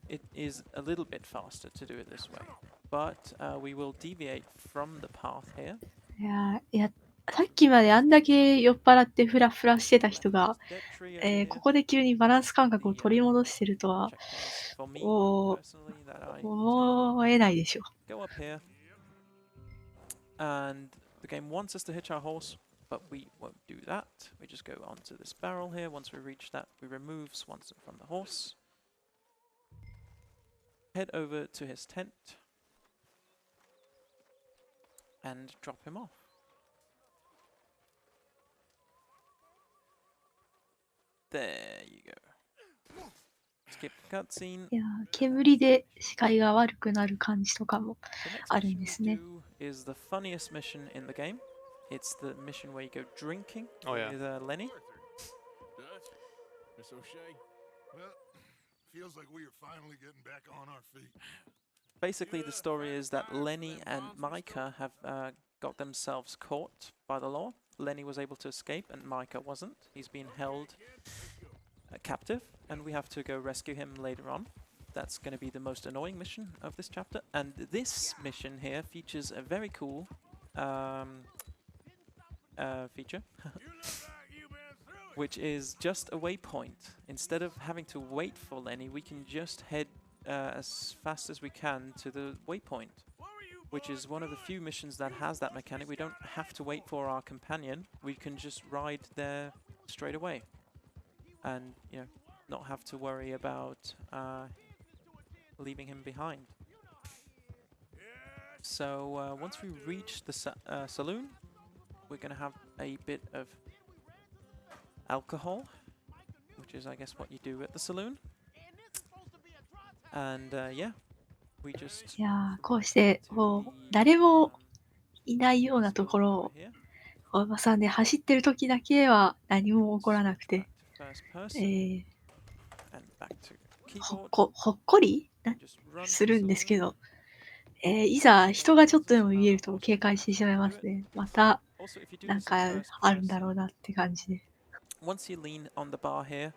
It is a little bit faster to do it this way. But we will deviate from the path here. いや、さっきまであんだけ酔っ払ってフラフラしてた人が、 Dead tree over here. ここで急にバランス感覚を取り戻してるとは、 Checkpoints for me お personally that I 思えないでしょ。 go up here. And the game wants us to hitch our horse, but we won't do that. We just go onto this barrel here. Once we reach that, we remove Swanson from the horse. Head over to his tent and drop him off. There you go. Skip cutscene. いや、煙で視界が悪くなる感じとかも The next あるん mission です we ね。 do is the funniest mission in the game. It's the mission where you go drinking Oh, yeah. with Lenny. Dutch? Miss O'Shea? Well, feels like we are finally getting back on our feet. Basically, the story is that Lenny and Micah have got themselves caught by the law. Lenny was able to escape and Micah wasn't. He's been held captive and we have to go rescue him later on. That's going to be the most annoying mission of this chapter. And this mission here features a very cool feature, which is just a waypoint. Instead of having to wait for Lenny, we can just head as fast as we can to the waypoint, which is one of the few missions that has that mechanic. We don't have to wait for our companion. We can just ride there straight away and, you know, not have to worry about leaving him behind. So once we reach the saloon, we're going to have a bit of alcohol, which is, I guess, what you do at the saloon. And yeah, we just いや、こうしてこう誰もいないようなところを here お馬さんで走ってる時だけは何も起こらなくて、 back to first person and back to ほ keyboard. っこり Just run するんですけ saloon. ど、いざ人がちょっとでも見えると警戒してしまいますね。また Also, if you do なん this か in first あるんだ person, ろうなって感じで。 once you lean on the bar here,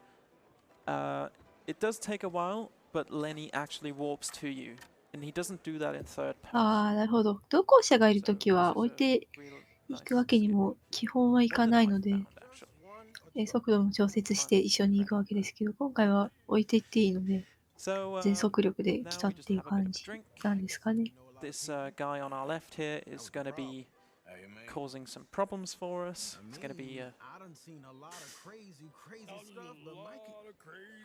it does take a while, but Lenny actually warps to you, and he doesn't do that in third person. ああ、なるほど。同行者がいる So ときは this 置 is いて a real い nice くわけに skip. も基本はいか One that ない I ので、 found, actually. 速度も調節して一緒に行くわけですけど、今回は置いていっていいので、 So 全速力で now 来た we っ just ていう have a bit 感 of a じ drink. なんですかね。 This guy on our left here is going to be causing some problems for us. It's going to be I done seen a lot of crazy stuff, but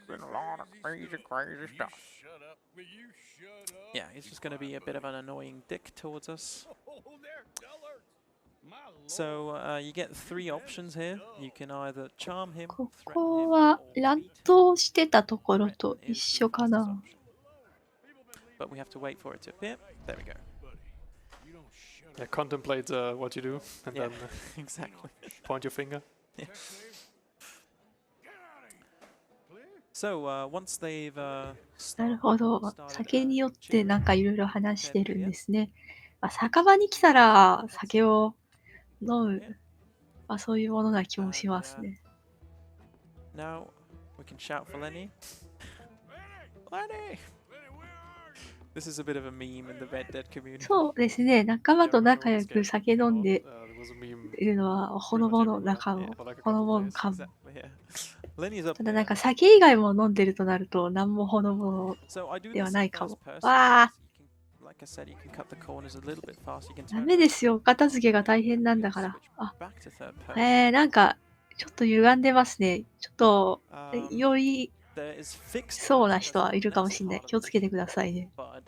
been a lot of crazy stuff. Shut up. Will you shut up? Yeah, he's just going to be a bit of an annoying dick towards us. Oh, they're dullard. My lord. So you get three options here. You can either charm him, こ threaten こ him, は or 乱 beat him. 闘してたところ Threaten と is 一 the 緒か fastest な。 option. But we have to wait for it to appear. There we go. You don't shut Yeah, contemplate what you do and Yeah, then exactly. point your finger. Get out of here. Clear? So once they've なるほど。 started 酒によってなん cheering, かいろいろ話してるんですね。まあ、酒場に来たら酒を飲む、まあ、そういうものな気もしますね。 now we can shout for Lenny. Lenny! Lenny! Lenny, where are you? This is a bit of a meme in the Red Dead community. そうですね。仲間 Yeah, と remember 仲 when 良 this く game 酒 came 飲ん out, で there was a meme いるのはほのぼの仲 pretty も much everywhere, for like a ほの couple ぼ of の days. かも。 Exactly, yeah. Lenny's up ただなん there. か酒以外も飲んでるとなると何もほのぼの So I do では this な in いか first も。 person. わあ、 You can, like I said, you can cut the corners a little bit fast. You can ダ turn メですよ。片付けが大変なんだから。 switch あ、 back to third person. なんかちょっと歪んでますね。ちょっと酔い There is fixed そうな buttons. 人 That's はいる the かも next しれない。 part 気を of つ the けて mission. くださいね。 But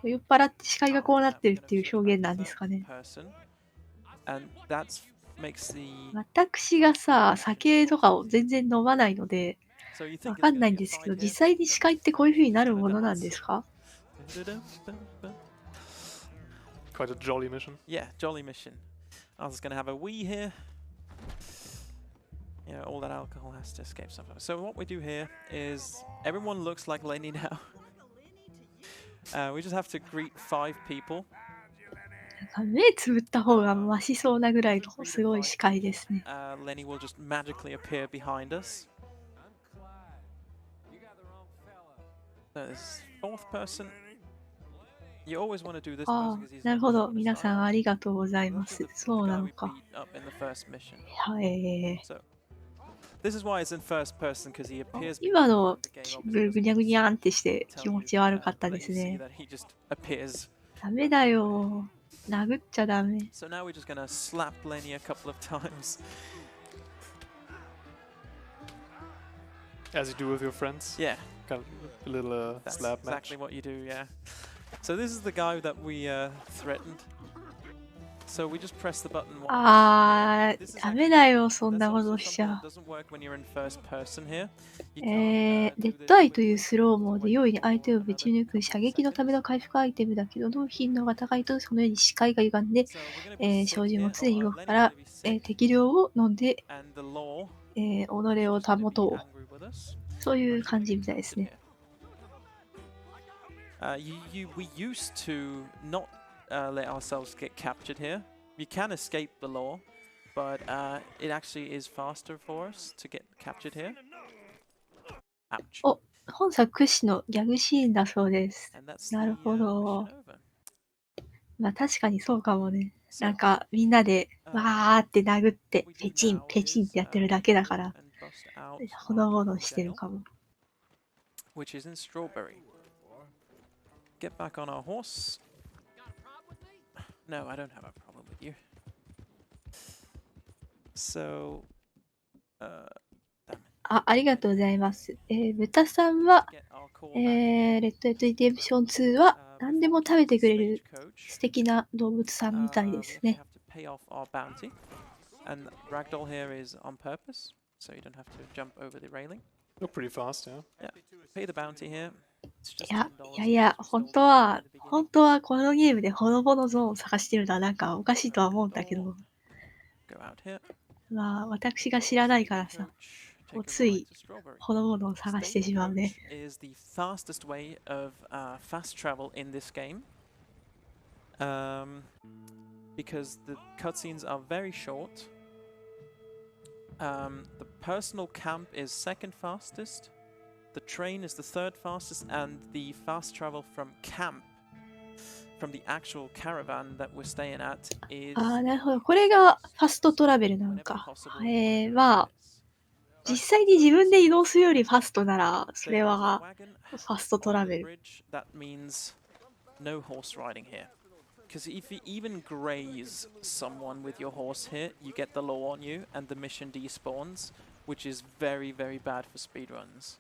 酔っ払って視界がこうなってるっていう表現なんですかね。私がさ、酒とかを全然飲まないので、わかんないんですけど、実際に視界ってこういう風になるものなんですか？ Quite a jolly mission. Yeah, jolly mission. I was gonna have a wee here. Yeah, all that alcohol has to escape somehow. So what we do here is everyone looks like Lenny now. We just have to greet 5 people. 目つぶった方がマシそうなぐらいのすごい視界ですね。Lenny will just magically appear behind us. So this 4th person. You always want to do this あ because あ、 he's なるほど。皆さんありがとうございます。そうなのか。はい。This is why it's in first person because he appears 今のぐにゃぐにゃんってして気持ち悪かったですね。ダメだよ。殴っちゃダメ。So now we're just gonna slap Lenny a couple of times. As you do with your friends. Yeah. Kind of a little That's slap match. exactly what you do, yeah. So this is the guy that we threatened. So we just press the button. あー、ダメだよ、そんなことしちゃ。デッドアイというスローモーで容易に相手をぶち抜く射撃のための回復アイテムだけど、納品能が高いとそのように視界が歪んで、照準も常に動くから、適量を飲んで、己を保とう。そういう感じみたいですね。We used to not let ourselves get captured here. We can escape the law, but it actually is faster for us to get captured here. Ouch. お、本作屈指のギャグシーンだそうです。なるほど。まあ確かにそうかもね。なんかみんなでわーって殴ってペチンペチンってやってるだけだから、ほのぼのしてるかも。Which is in strawberry. Get back on our horse. No, I don't have a problem with you. So, ありがとうございます。豚さんは、レッド・デッド・リデンプション2は何でも食べてくれる素敵な動物さんみたいですね。And Ragdoll here is on purpose, so you don't have to jump over the railing. Look pretty fast, yeah. Yeah, pay the bounty here. いや、本当はこのゲームでほのぼのゾーンを探してるのはなんかおかしいとは思うんだけど、まあ私が知らないからさ、ついほのぼのを探してしまうね。Is the fastest way of fast travel in this game, because the cutscenes are very short. The personal camp is second fastest. The train is the third fastest, and the fast travel from camp, from the actual caravan that we're staying at, is. なるほど。これがファストトラベルなのか。まあ、実際に自分で移動するよりファストなら、それはファストトラベル。That means no horse riding here. Because if you even graze someone with your horse here, you get the law on you, and the mission despawns, which is very, very bad for speedruns.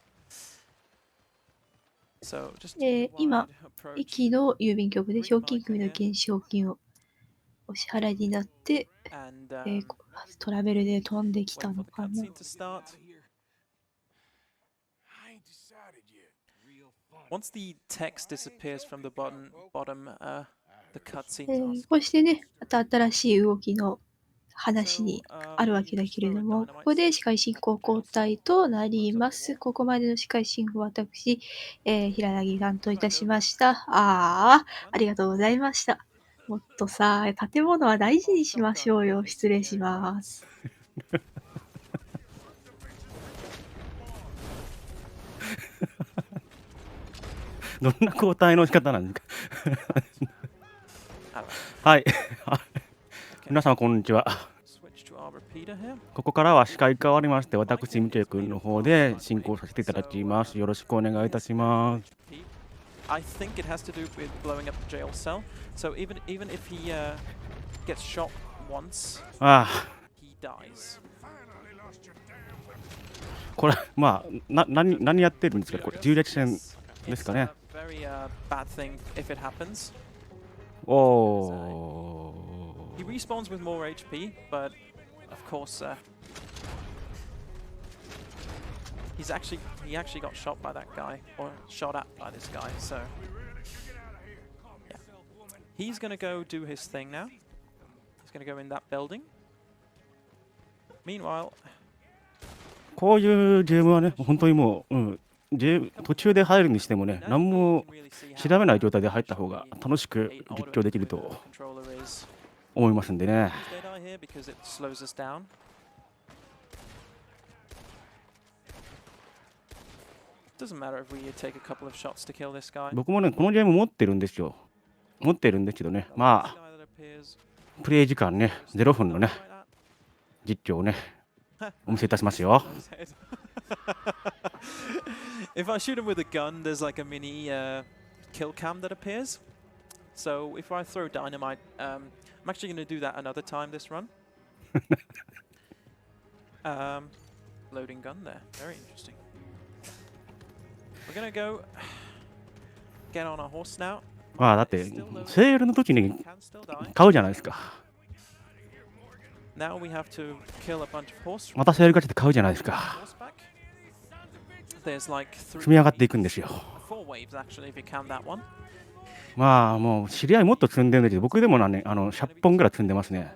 今、駅の郵便局で賞金組の懸賞金をお支払いになって、トラベルで飛んできたのかな。Once the text disappears from the bottom, the cutscenes are. こうしてね、また新しい動きの話にあるわけだけれども、ここで司会進行交代となります。ここまでの司会進行は私、平なぎ担当いたしました。ありがとうございました。もっとさ、建物は大事にしましょうよ。失礼します。どんな交代の仕方なんですかはい。皆様こんにちは。ここからは司会変わりまして、私、みちえくんの方で進行させていただきます。よろしくお願いいたします。I think it has to do with blowing up the jail cell. So even if he gets shot once, he dies. これ、まあ、何やってるんですかこれ、銃撃戦。ですかね。 Very bad thing if it happens. おお。 He respawns with more HP, but of course, he actually got shot by that guy, or shot at by this guy. So yeah, he's gonna go do his thing now. He's gonna go in that building. Meanwhile, こういうゲームはね、本当にもう、途中で入るにしてもね、何も調べない状態で入った方が楽しく実況できると思いますんでね。僕もね、このゲーム持ってるんですよ。持ってるんですけどね、まあ、プレイ時間ね、0分のね、実況をね、お見せいたしますよ。If I shoot him with a gun, there's like a mini kill cam that appears. So if I throw dynamite, I'm actually going to do that another time this run. Loading gun there. Very interesting. We're going to go get on a horse now. まあだってセールの時に買うじゃないですか。Now we have to kill a bunch of horse. またセールが来て買うじゃないですか。There's like 積み上がっていくんですよ。four waves actually if you count that one. まあもう知り合いもっと積んでるんだけど、僕でもね、100本ぐらい積んでますね。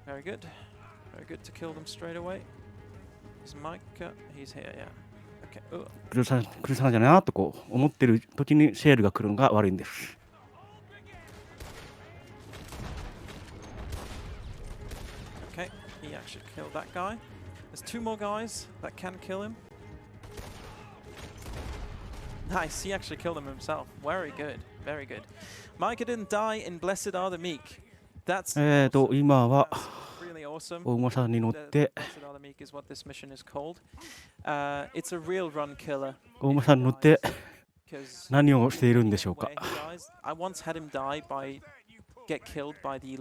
Very good. Very good to kill them straight away. Is Mike? He's here, yeah. Okay. 苦しさなんじゃないなとこう思ってる時にセールが来るのが悪いんです。Okay, he actually killed that guy. There's two more guys that can kill him. Nice, he actually killed him himself. Very good, very good. Micah didn't die in Blessed Are the Meek. That's 今は really awesome. お馬さんに乗って Blessed Are the Meek is what this mission is called. It's a real run killer. お馬さんに乗って Because 何をしているんでしょうか。 where he dies, I once had him get killed by the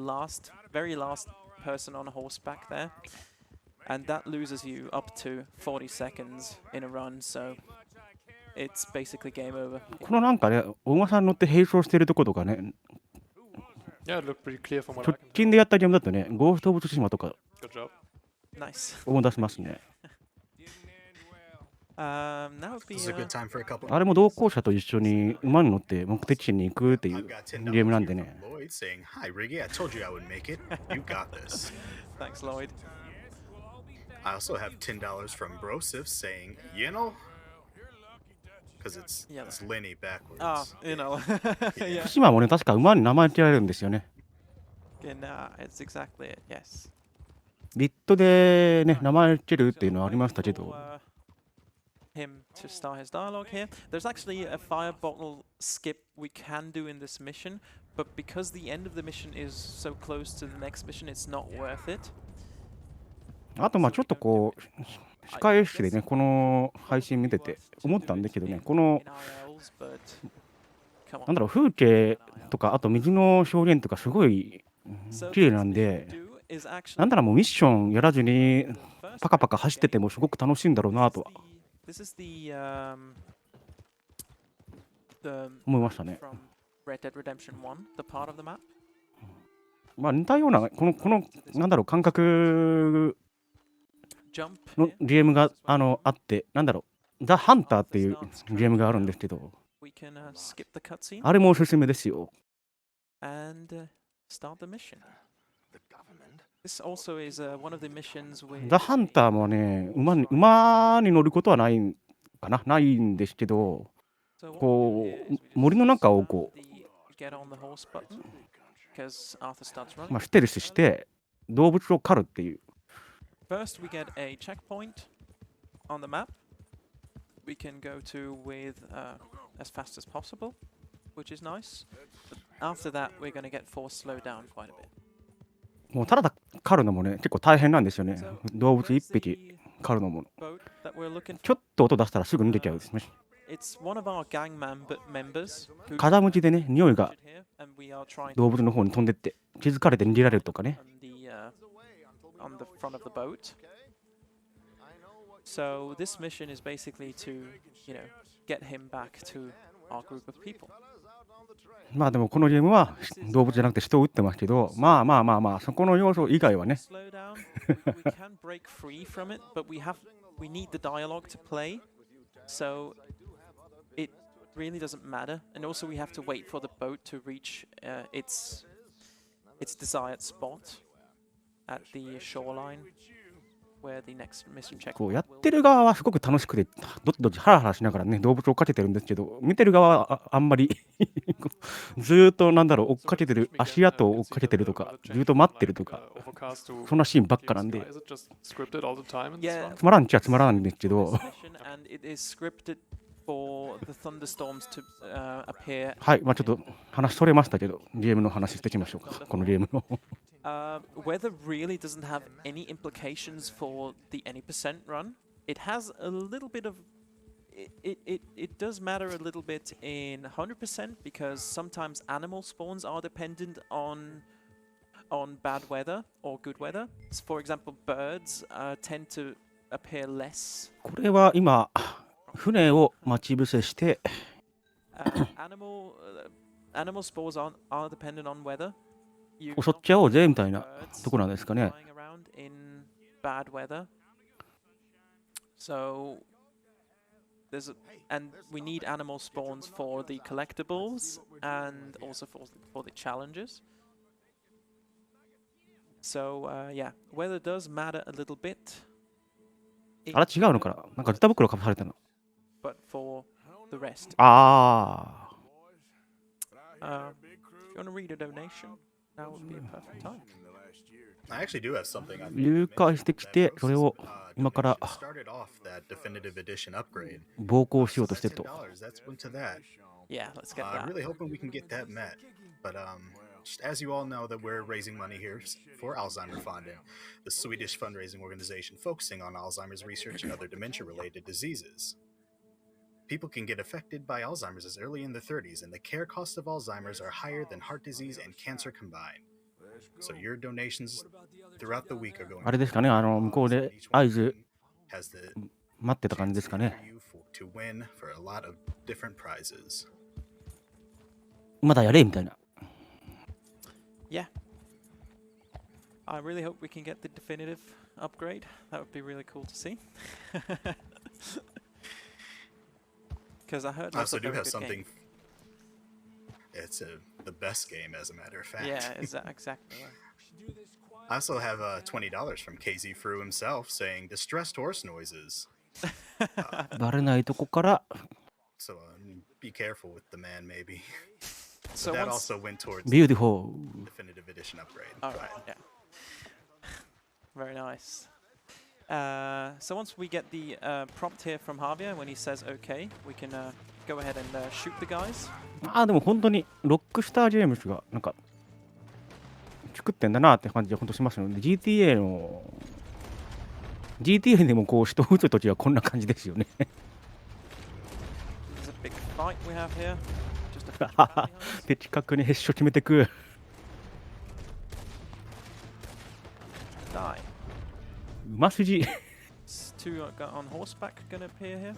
very last person on a horseback there. And that loses you up to 40 seconds in a run, so it's basically game over. このなんかね、お馬さん乗って並走してるところとかね、 Yeah, it looked pretty clear from what 直 I can 近でやったゲームだとね、ゴースト・オブ・ツシマとか Good job. Nice. 思い出しますね。That would be This is a good time for a couple. あれも同行者と一緒に馬に乗って目的地に行くっていう I've got $10 ゲームなんでね。 from Lloyd saying, "Hi, Riggy. I told you I would make it. You got this." Thanks, Lloyd. I also have $10 from Brosif saying, "You know," because it's Lenny backwards. Ah, you know. Yeah. 福島もね、確か馬に名前付けられるんですよね。It's exactly it, yes. ビットでね、名前付けるっていうのはありましたけど。Him to start his dialogue here. There's actually a fire bottle skip we can do in this mission, but because the end of the mission is so close to the next mission, it's not worth it. あとまあちょっとこう控え室でね、この配信見てて思ったんだけどね、このなんだろう、風景とかあと水の表現とかすごい綺麗なんで、なんだろう、もうミッションやらずにパカパカ走っててもすごく楽しいんだろうなとは思いましたね。まあ似たようなこのなんだろう感覚のゲームがあって、なんだろう、ザ・ハンターっていうゲームがあるんですけど、あれもおすすめですよ。ザ・ハンターもね、馬に乗ることはないんかな、ないんですけど、こう森の中をこう、まあ、ステルスして動物を狩るっていう。First, we get a checkpoint on the map. We can go to with as fast as possible, which is nice. But after that, we're going to get forced slowed down quite a bit. もうただ狩るのもね、結構大変なんですよね。動物一匹狩るのも。ちょっと音出したらすぐ逃げちゃうんですね。風向きでね、匂いが動物の方に飛んでって気づかれて逃げられるとかね。So this mission is basically to, get him back to our group of people. まあでもこのゲームは動物じゃなくて人を撃ってますけど、まあそこの要素以外はね。Slow down. We can break free from it, but we need the dialogue to play. So it really doesn't matter. And also we have to wait for the boat to reach its desired spot at the shoreline where the next mission checkpoint こうやってる側はすごく楽しくてどっちどっちハラハラしながらね動物を追っかけてるんですけど、見てる側はあんまりずーっと追っかけてる、足跡を追っかけてるとかずーっと待ってるとか、そんなシーンばっかなんでつまらんっちゃつまらんんですけどはい、まあちょっと話それましたけど、ゲームの話していきましょうか、このゲームの。Weather really doesn't have any implications for the any percent run. It has a little bit of it does matter a little bit in 100% because sometimes animal spawns are dependent on bad weather or good weather. So for example, birds tend to appear less. これは今船を待ち伏せして、animal spawns are dependent on weather. 襲っちゃおうぜみたいなところなんですかね。So and we need animal spawns for the collectibles and also for the challenges. So yeah, weather does matter a little bit. あら違うのかな、なんか歌袋かぶされたの。But for the rest. ああ。If you want to read a donation, now would be a perfect time. I actually do have something on 入会してきて、それを今から started off that definitive edition upgrade. 暴行しようとしてると。 That's went to that. Yeah, let's get that. Really hoping we can get that met. But just as you all know that we're raising money here for Alzheimer Fonden, the Swedish fundraising organization focusing on Alzheimer's research and other dementia-related diseases. People can get affected by Alzheimer's as early in the 30s, and the care costs of Alzheimer's are higher than heart disease and cancer combined. So your donations throughout the week are going あれですかね、向こうで合図待ってた感じですかね。to win for a lot of different prizes. まだやれみたいな。Yeah. I really hope we can get the definitive upgrade. That would be really cool to see. Because I heard I also that's a do very have good something. game. It's the best game, as a matter of fact. Yeah, exactly. I also have $20 from KZ Fru himself saying distressed horse noises. バレないとこから。So be careful with the man, maybe. So that also went towards Beautiful definitive edition upgrade. All right, yeah. Very nice. So once we get the prompt here from Javier, when he says OK, we can go ahead and shoot the guys. でも本当にロックスター・ジェームスがなんか作ってんだなって感じで本当しますので、GTA でもこう人を撃つときはこんな感じですよね。There's a big fight we have here. 的確にヘッショ決めてく。Die. うますぎ。Two on horseback gonna appear here.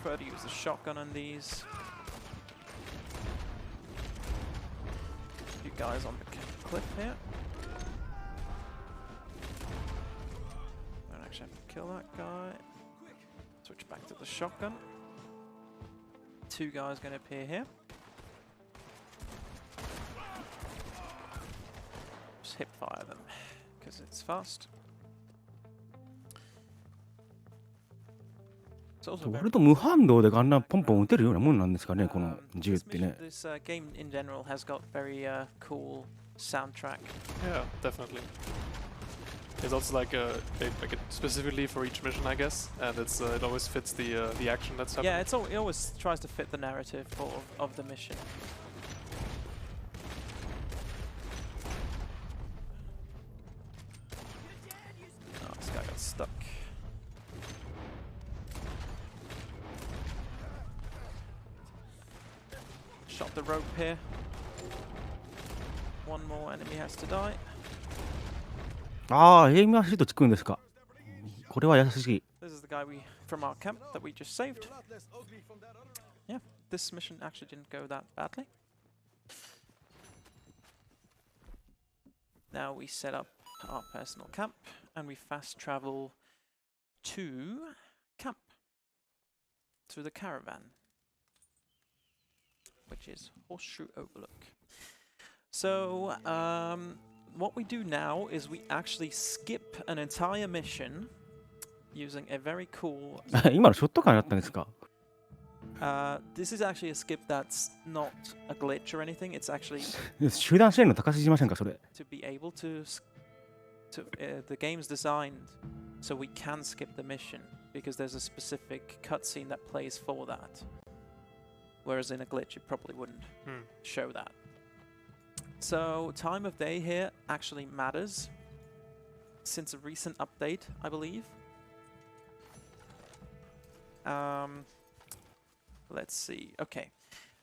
Prefer to use the shotgun on these. You guys on the cliff here. Don't actually have to kill that guy. Switch back to the shotgun. Two guys gonna appear here. Just hip fire them because it's fast. 割と無反動でガンナンポンポン撃てるようなもんなんですかね、この銃ってね。This game in general has got very cool soundtrack. Yeah, definitely. It's also like it specifically for each mission, I guess, and it always fits the action that's happening. Yeah, it always tries to fit the narrative of the mission. Oh, this guy got stuck. Shot the rope here. One more enemy has to die. ああ、エイムアシストつくんですか。これは優しい。This is the guy from our camp that we just saved. Yeah, this mission actually didn't go that badly. Now we set up our personal camp and we fast travel to camp, to the caravan, which is Horseshoe Overlook. So, what we do now is we actually skip an entire mission using a very cool... 今のショットガンだったんですか。this is actually a skip that's not a glitch or anything. It's actually 集団支援の高すぎませんか、それ。to be able to the game's designed so we can skip the mission because there's a specific cutscene that plays for that. Whereas in a glitch, it probably wouldn't show that. So time of day here actually matters since a recent update, I believe. Let's see. Okay.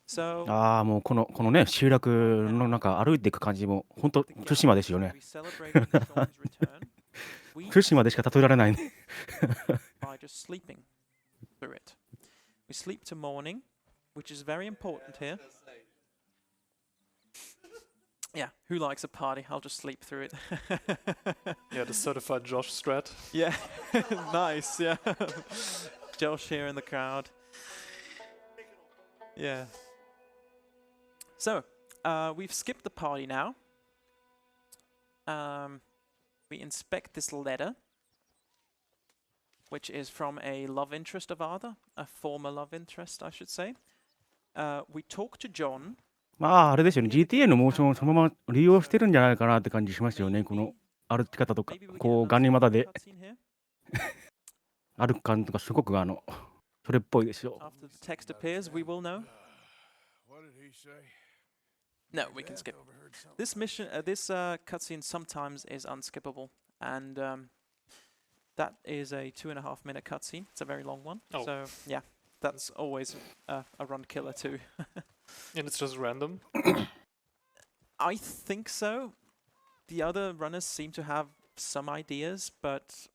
So ああ、もうこのね、集落の中歩いていく感じも、本当対馬ですよね。 we celebrated Sean's return. We 対馬でしか例えられないね。 by just sleeping through it. We sleep to morning, which is very important here. Yeah, who likes a party? I'll just sleep through it. Yeah, the certified Josh strat. Yeah, nice, yeah. Josh here in the crowd. Yeah. So, we've skipped the party now. We inspect this letter, which is from a love interest of Arthur, a former love interest, I should say. We talk to John. まあ、あれですよね。GTA のモーションをそのまま利用してるんじゃないかなって感じしますよね。この歩き方とか、こう、ガニ股で歩く感じとか、すごくそれっぽいですよ。 After the text appears, we will know. What did he say? No, we can skip. This mission, this cutscene sometimes is unskippable, and that is a 2.5-minute cutscene. It's a very long one. Oh. So yeah, that's always a run killer too. And it's just random. I think so. The other runners seem to have some ideas, but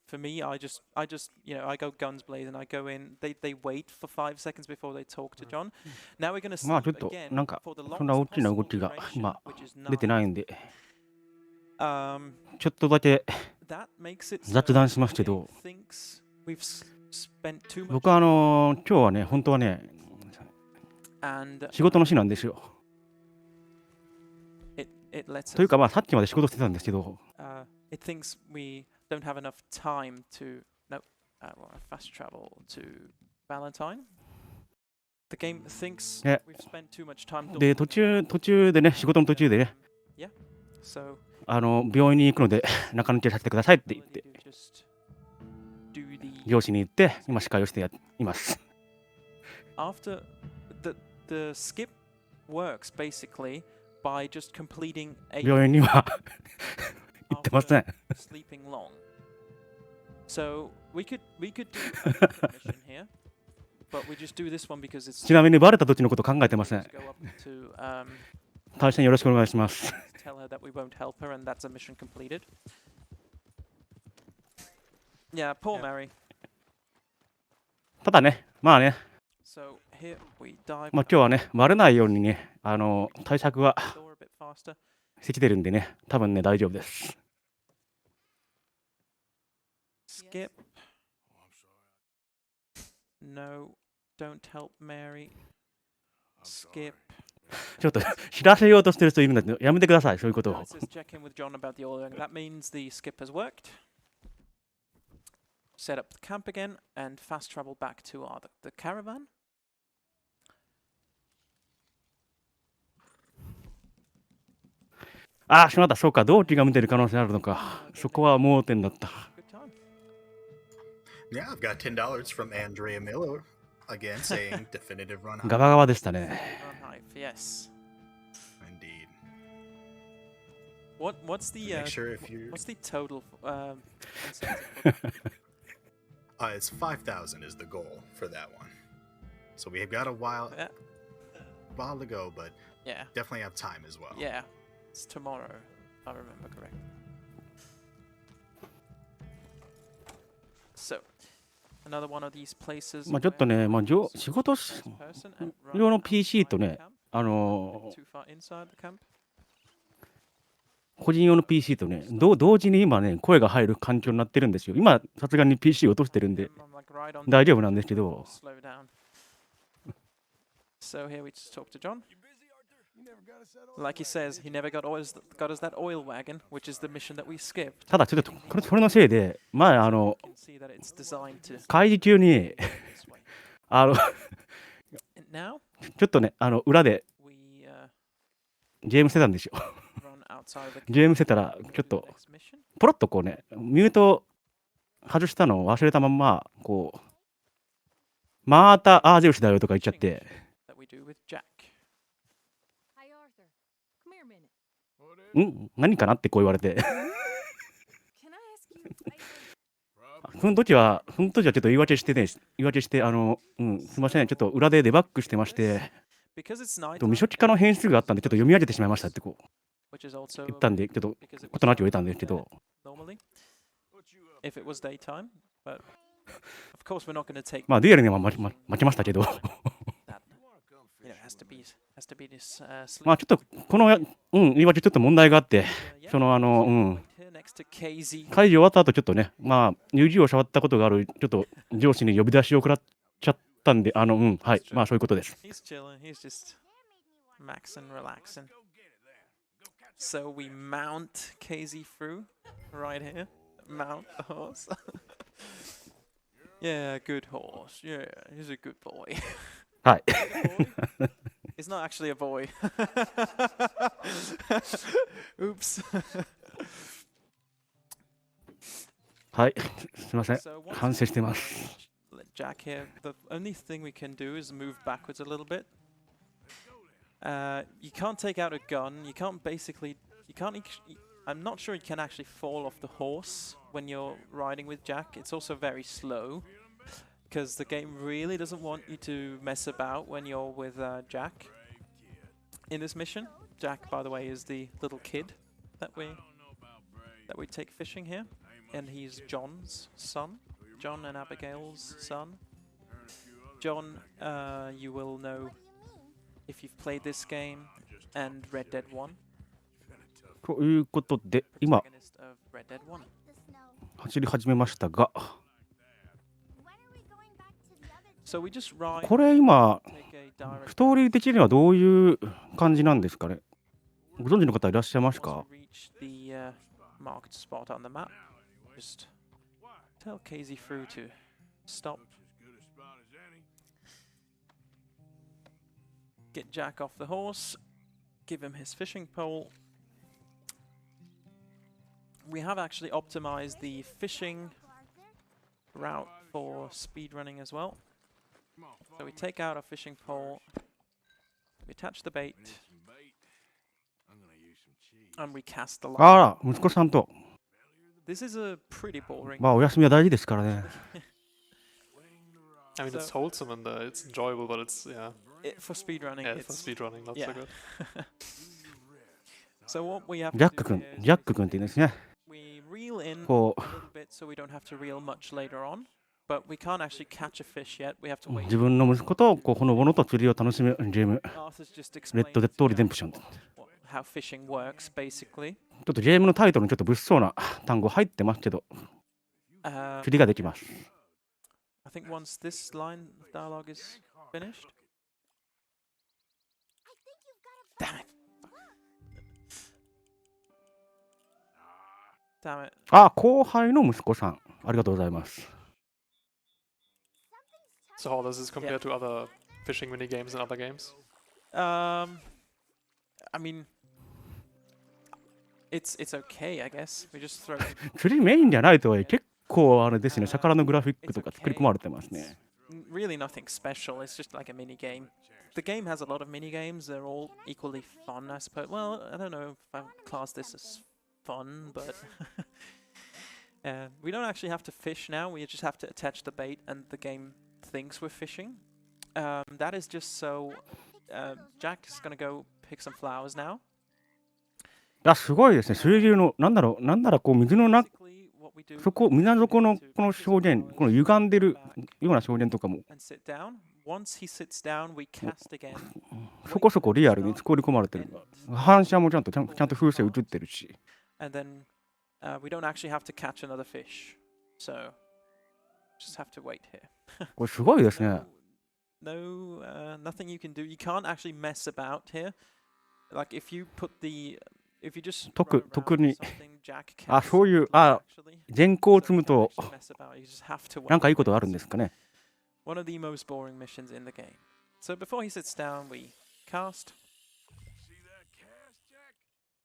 for me, I just I go guns blazing. I go in. They wait for 5 seconds before they talk to John. Now we're gonna まあ sleep ちょっと again なんか for the そんな大 longest きな動 possible きが duration, 今 which is 出て 9. ないんで、 Um, ちょっとだけ that makes it 雑 so 談します the け game ど、 thinks we've spent too much 僕は今日はね、本当はね、 and 仕事の日なんですよ。 it lets という us かまあさっきまで仕事してたんですけど、 it thinks we don't have enough time to well, fast travel to Valentine. The game thinks Yeah. we've spent too much time で talking. 途中でね、仕事の途中でね、 Yeah. So 病院に行くので中抜けさせてくださいって言っ ability て、 to just do the 上司に行って今司会をしています。 after the skip works basically by just completing a 病院には行ってません。 sleeping long. So we could do a different mission here, but we just do this one because it's ちなみにバレた時のこと考えてません。 to go up to 大変よろしくお願いします。 tell her that we won't help her and that's a mission completed. Yeah, poor Mary. ただね、まあね、 So here we dive まあ今日はね、バレないようにね、対策は door a bit faster. してきてるんでね、多分ね、大丈夫です。 Skip. Oh, I'm sorry. No, don't help Mary. I'm Skip. sorry. ちょっと知らせようとしてる人いるんだけど、やめてください、そういうことを It。says check in with John about the ordering. That means the skip has worked. Set up the camp again and fast travel back to the caravan. ああ、しまった、そうか、同期が見てる可能性あるのか。そこは盲点だった。 Good time. Yeah, I've got $10 from Andrea Miller again saying definitive run ガ high. バガバでしたね。 Run high, yes. Indeed. What's the Make sure if you what's the total incentive for that? it's 5,000 is the goal for that one. So we've got a while Yeah. to go, but Yeah. definitely have time as well. Yeah. It's tomorrow, if I remember correctly. another one of these places まあちょっとね、まあ、仕事用の PC とね、too far inside the camp. 個人用の PC とね、同時に今ね、声が入る環境になってるんですよ。今、さすがに PC 落としてるんで、大丈夫なんですけど。Slow down. So here we just talk to John. Like he says, he never got us that oil wagon, which is the mission that we skipped. ただちょっとそれのせいで、前You can see that it's designed to 会議中に this way. And now ちょっとね、裏で we ゲームしてたんですよ。run outside of the ゲームしてたら、ちょっと next mission. ポロッとこうね、ミュート外したのを忘れたまんま、こう、またアーゼウスだよとか言っちゃって、That we do with Jack. Hi, Arthur. Come here a minute. 何かなってこう言われて、Can I ask you? その時はちょっと言い訳してね、すいません、ちょっと裏でデバッグしてまして、Because it's night, 未初期化の変数があったんで、ちょっと読み上げてしまいましたってこう which is also 言ったんで、ちょっと because it ことなきを得 was たんですけど、 normally if it was daytime, but of course we're not going to take まあ、デュエルには負けましたけど、 that. You know, it has to be this まあ、ちょっと、この、言い訳ちょっと問題があって、その、here next to KZ. 会議終わった後、ちょっとね、まあ、指を触ったことがある、ちょっと上司に呼び出しを食らっちゃったんで、はい、まあ、そういうことです。 He's chilling. He's just maxing, relaxing. So we mount KZ through right here. Mount the horse. Yeah, good horse. Yeah, he's a good boy. はい。 It's not actually a boy. Oops. はい、すみません。 So once 反省してます。 let Jack here, the only thing we can do is move backwards a little bit. You can't take out a gun. You can't basically. You can't. I'm not sure you can actually fall off the horse when you're riding with Jack. It's also very slow because the game really doesn't want you to mess about when you're with Jack in this mission. Jack, by the way, is the little kid that we take fishing here, and he's John's son, John and Abigail's son. John, you will know if you've played this game and Red Dead 1. ということで、今、 Protagonist of Red Dead 1. 走り始めましたが、 So we just ride. これ今、 Take a direct ストーリー的にはどういう感じなんですかね。ご存知の方いらっしゃいますか？ once we reach the marked spot on the map. Just tell KZ through to stop. Get Jack off the horse. Give him his fishing pole. We have actually optimized the fishing route for speedrunning as well. So we take out a fishing pole, we attach the bait, and we cast the line. あら、息子さんと、 This is a pretty boring. まあ、お休みは大事ですからね。I mean, it's wholesome and it's enjoyable, but it's, yeah, For speedrunning, yeah, for it's speedrunning, not yeah. so good. So what we have ジャッ to ク do 君、 here ジャック君って言うんですね。 we reel in a こ little bit so we don't have to reel much later on. But we can't actually catch a fish yet. We have to う、 wait. 自分の息子とこうほのぼのと釣りを楽しむゲーム、 Arthur's just レ explained ッド・デッ to ド・リデン Jack プション。ちょ how fishing works, basically. っとゲームのタイトルにちょっと物騒な単語入ってますけど、 釣りができます。 I think once this line of dialogue is finished. Damn it. Damn it. あ、後輩の息子さん。ありがとうございます。 So how does this compare to other fishing mini games and other games? I mean, it's okay, I guess. We just throw. 釣りメインじゃないとはいえ、結構あれですね、魚のグラフィックとか作り込まれてますね。 Really nothing special. It's just like a mini game. The game has a lot of mini games. They're all equally fun, I suppose. Well, I don't know if I would class this as fun, but we don't actually have to fish now. We just have to attach the bait, and the game thinks we're fishing. That is just so. Jack is gonna go pick some flowers now. あ、すごいですね。水流の、なんだろう、こう水の中、Basically, what そこ、水底のこの証言、この歪んでるような証言とかも、そこそこリアルに作り込まれてる。反射もちゃんと風船映ってるし。And then we don't actually have to catch another fish. So just have to wait here. これすごいですね。No, nothing you can do. You can't actually mess about here. Like if you just 特に、そういう、全校を積むと、なんかいいことあるんですかね。One of the most boring missions in the game. So before he sits down, we cast.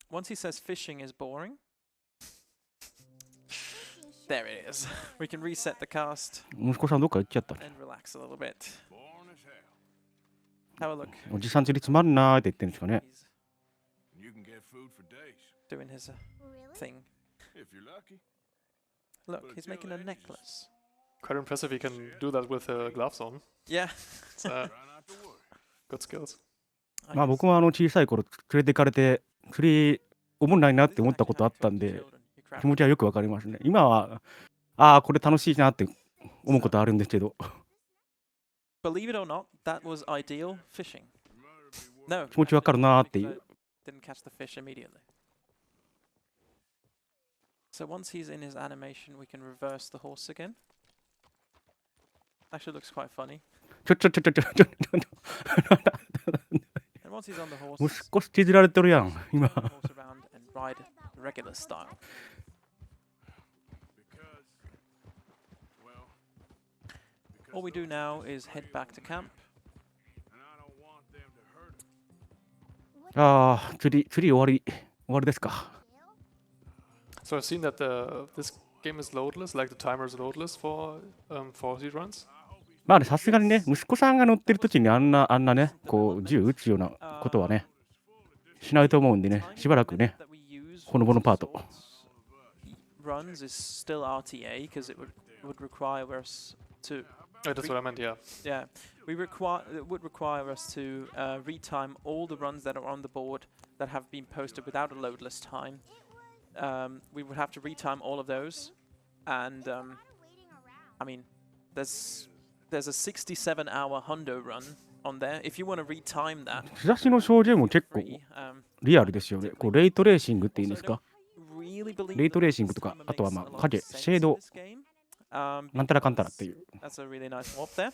Once he says fishing is boring, there it is. We can reset the cast 息子さんどっか行っちゃったね。 and relax a little bit. Have a look. おじさん釣りつまんなーって言ってるんですかね。 You can get food for days. Doing his thing. If you're lucky. Look, he's making a necklace. Quite impressive he can do that with gloves on. Yeah. It's, Try not to worry. good skills. まあ僕も小さい頃連れてかれて釣りおもんないなって思ったことあったんで気持ちはよくわかりますね。今はこれ楽しいなって思うことあるんですけど。Believe it or not, that was ideal fishing. No. 気持ちわかるなーっていう。 Didn't catch the fish immediately. So once he's in his animation, we can reverse the horse again. Actually looks quite funny. ちょ。And once he's on the horse, もう少し削られてるやん今。 turn the horse around and ride regular style. All we do now is head back to camp. 釣り終わりですか。 So I've seen that this game is loadless, like the timer is loadless for these runs. まあね、さすがにね、息子さんが乗ってる時にあんなね、こう銃撃つようなことはね、しないと思うんでね、しばらくね、ほのぼのパート。Runs is still RTA because it would require us to. That's what I meant, yeah. Yeah, it would require us to retime all the runs that are on the board that have been posted without a loadless time. We would have to retime all of those, and I mean, there's a 67-hour hundo run on there. If you want to retime that, 日差しの照準も結構リアルですよね。こうレイトレーシングっていうんですか。レイトレーシングとか、あとはまあ影、シェード、なんたらかんたらっていう。That's a really nice warp there.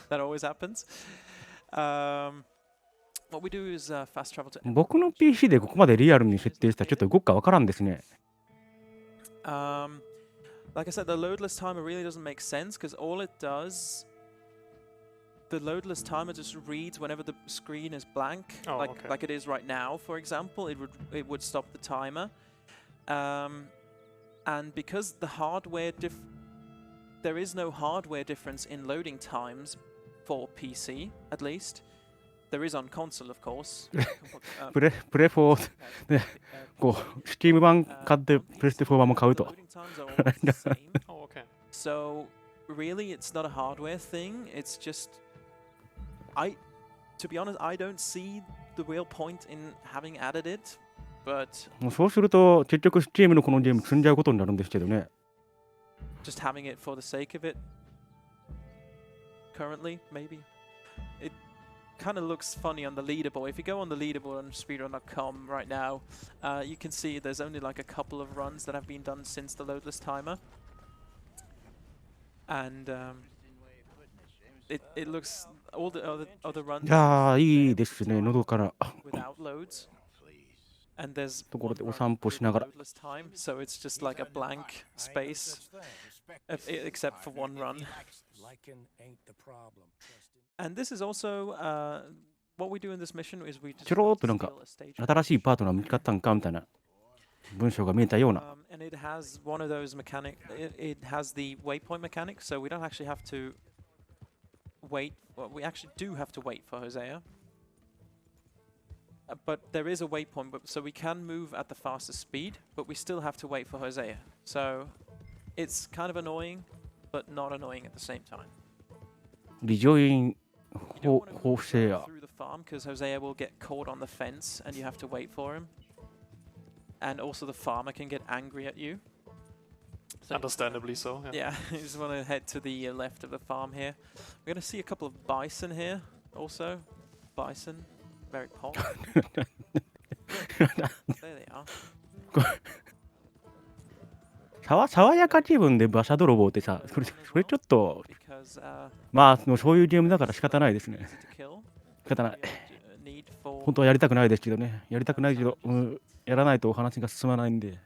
That always happens. What we do is fast travel to. 僕の PC でここまでリアルに設定したらちょっと動くかわからんですね。Like I said, the loadless timer really doesn't make sense because all it does, the loadless timer just reads whenever the screen is blank, like it is right now. For example, it would stop the timer, and because the hardware there is no hardware difference in loading times for PC, at least. There is on console, of course. プレ4でこうスチーム版買ってプレステ4版も買うと。So really, it's not a hardware thing. It's just, to be honest, I don't see the real point in having added it. But もうそうすると結局スチームのこのゲーム積んじゃうことになるんですけどね。Just having it for the sake of it. Currently, maybe. It kind of looks funny on the leaderboard. If you go on the leaderboard on speedrun.com right now, you can see there's only like a couple of runs that have been done since the loadless timer. And it looks all the other runs いやいいですね、喉から。 without loads. And there's ところでお散歩しながら。 loadless time, so it's just like a blank space, except for one run. And this is also what we do in this mission is we just ちょろっとなんか新しいパートナー見つかったんかみたいな文章が見えたような。 and it has one of those mechanic. It has the waypoint mechanic, so we don't actually have to wait. Well, we actually do have to wait for Hosea. But there is a waypoint, so we can move at the fastest speed, but we still have to wait for Hosea. So it's kind of annoying, but not annoying at the same time. リジョイン You don't want to ホーセア go through the farm because Hosea will get caught on the fence and you have to wait for him. And also the farmer can get angry at you. nothing. Understandably so. Yeah. Yeah, you just want to head to the left of the farm here. We're going to see a couple of bison here also. Bison, very pop. There they are. 爽やか気分で馬車泥棒ってさ、それちょっと、Because まあ、そういうゲームだから仕方ないですね。 to kill, 仕方ない。 need for 本当はやりたくないですけどね。やりたくないけど、やらないとお話が進まないんで。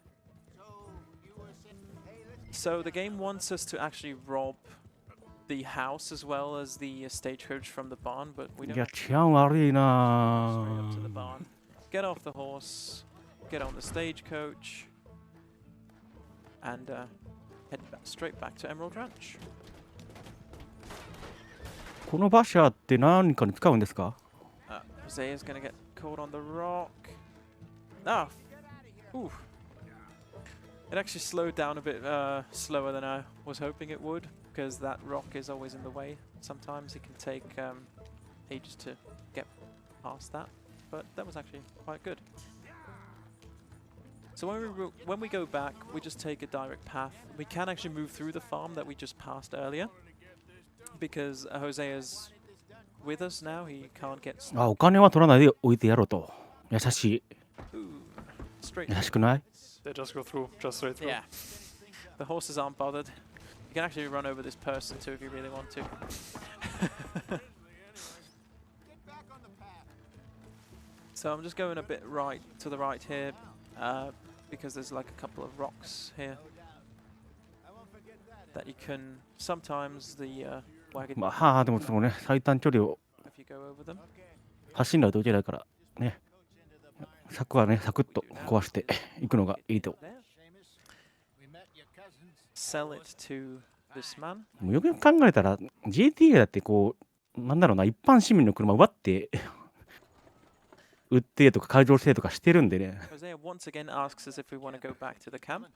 So the game wants us to actually rob the house as well as the stagecoach from the barn, but we い don't や、 actually 治安悪い go な straight up to the barn. Get off the horse, get on the stagecoach, and head straight back to Emerald Ranch. この馬車って何かに使うんですか？ Hosea's gonna get caught on the rock. Ah! Ooh. It actually slowed down a bit slower than I was hoping it would, because that rock is always in the way. Sometimes it can take ages to get past that, but that was actually quite good. So when we go back, we just take a direct path. We can actually move through the farm that we just passed earlier, because Hosea's with us now. He can't get あ、お金は取らないで置いてやろうと。優しい。 straight. 優しくない？ They just go through, just straight through. Yeah. The horses aren't bothered. You can actually run over this person too if you really want to. So I'm just going a bit right to the right here, because there's like a couple of rocks here that you can sometimes the wagon まあ、でもそのね、最短距離を if you go over them. 走んないといけないからね。柵はね、サクッと壊していくのがいいと。 There. Sell it to this man. もうよくよく考えたら GTA だってこうなんだろうな、一般市民の車奪って売ってとか改造してとかしてるんでね。 Hosea once again asks us if we want to go back to the camp.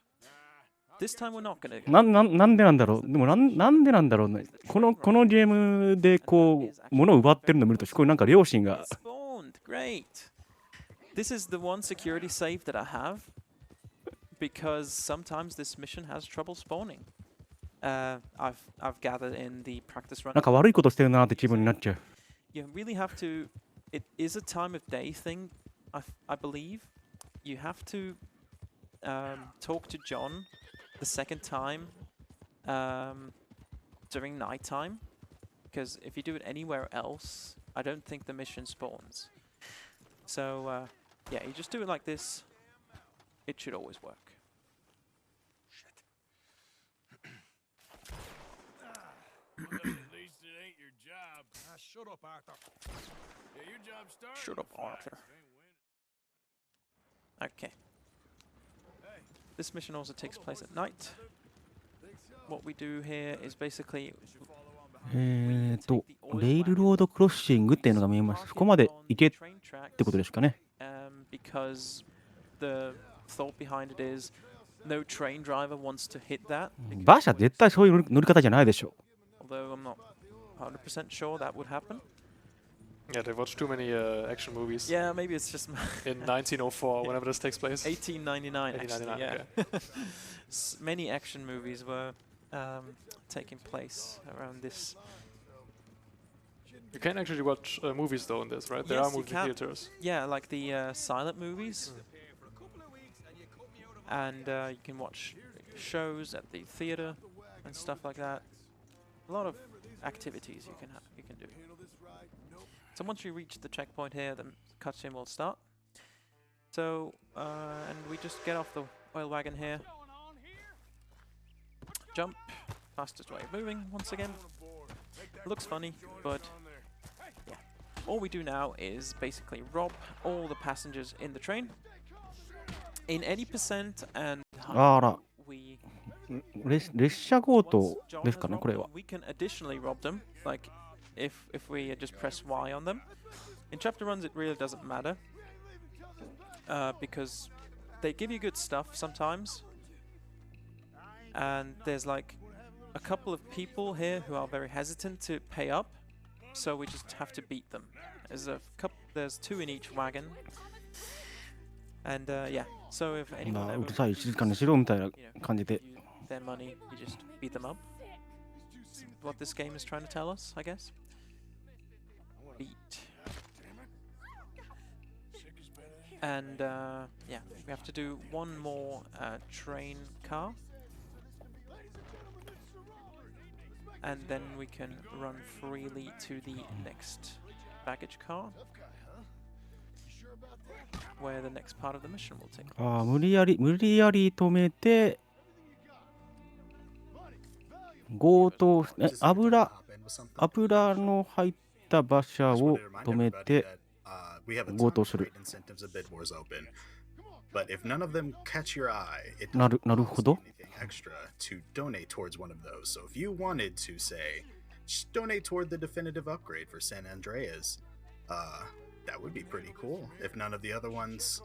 This time we're not going to. なんでなんだろう。でもなんでなんだろうね。このゲームでこう物を奪ってるのを見るとすごいなんか良心が。 Spawned. Great. This is the one security save that I have, because sometimes this mission has trouble spawning. I've gathered in the practice run. なんか悪いことしてるなって気分になっちゃう。 You really have to. It is a time of day thing, I believe. You have to talk to John the second time during nighttime, because if you do it anywhere else, I don't think the mission spawns. So yeah, you just do it like this. It should always work. At least it ain't your job. Shut up, Arthur. Yeah, your job started. Shut up, Arthur. Okay. This mission also takes place at night. What we do here is basically レイルロードクロッシングっていうのが見えます。そこまで行けってことですかね。 because the thought behind it is no train driver wants to hit that. 馬車絶対そういう乗り方じゃないでしょ。 Although I'm not 100% sure that would happen. Yeah, they watch too many action movies. Yeah, maybe it's just In 1904, whenever this takes place. 1899 actually. 1899, Yeah. Many action movies were taking place around this. You can actually watch movies though in this, right? There Yes, are you movie can. theaters. Yeah, like the silent movies. And you can watch shows at the theater and stuff like that. A lot of activities you can do. So once you reach the checkpoint here, the cutscene will start. So and we just get off the oil wagon here. Jump, fastest way of moving once again. Looks funny, but yeah. All we do now is basically rob all the passengers in the train in any percent, and あら、 we 列車強盗 John です has かね、 robbed これは them. We can additionally rob them, like if we just press Y on them. In chapter runs, it really doesn't matter because they give you good stuff sometimes, and there's like a couple of people here who are very hesitant to pay up, so we just have to beat them. There's 2 in each wagon, and yeah. So if ま anyone あ、う ever るさい静かにしろみたいな感じで their money, you just beat them up. That's what this game is trying to tell us, I guess. Beat. And yeah, we have to do one more train car. And then we can run freely to the next baggage car, where the next part of the mission will take place. ああ、無理やり止めて、強盗、油の入った馬車を止めて、強盗する。But if none of them catch your eye, it な doesn't る cost ほど。 anything extra to donate towards one of those. So if you wanted to say, just donate toward the definitive upgrade for San Andreas, that would be pretty cool. If none of the other ones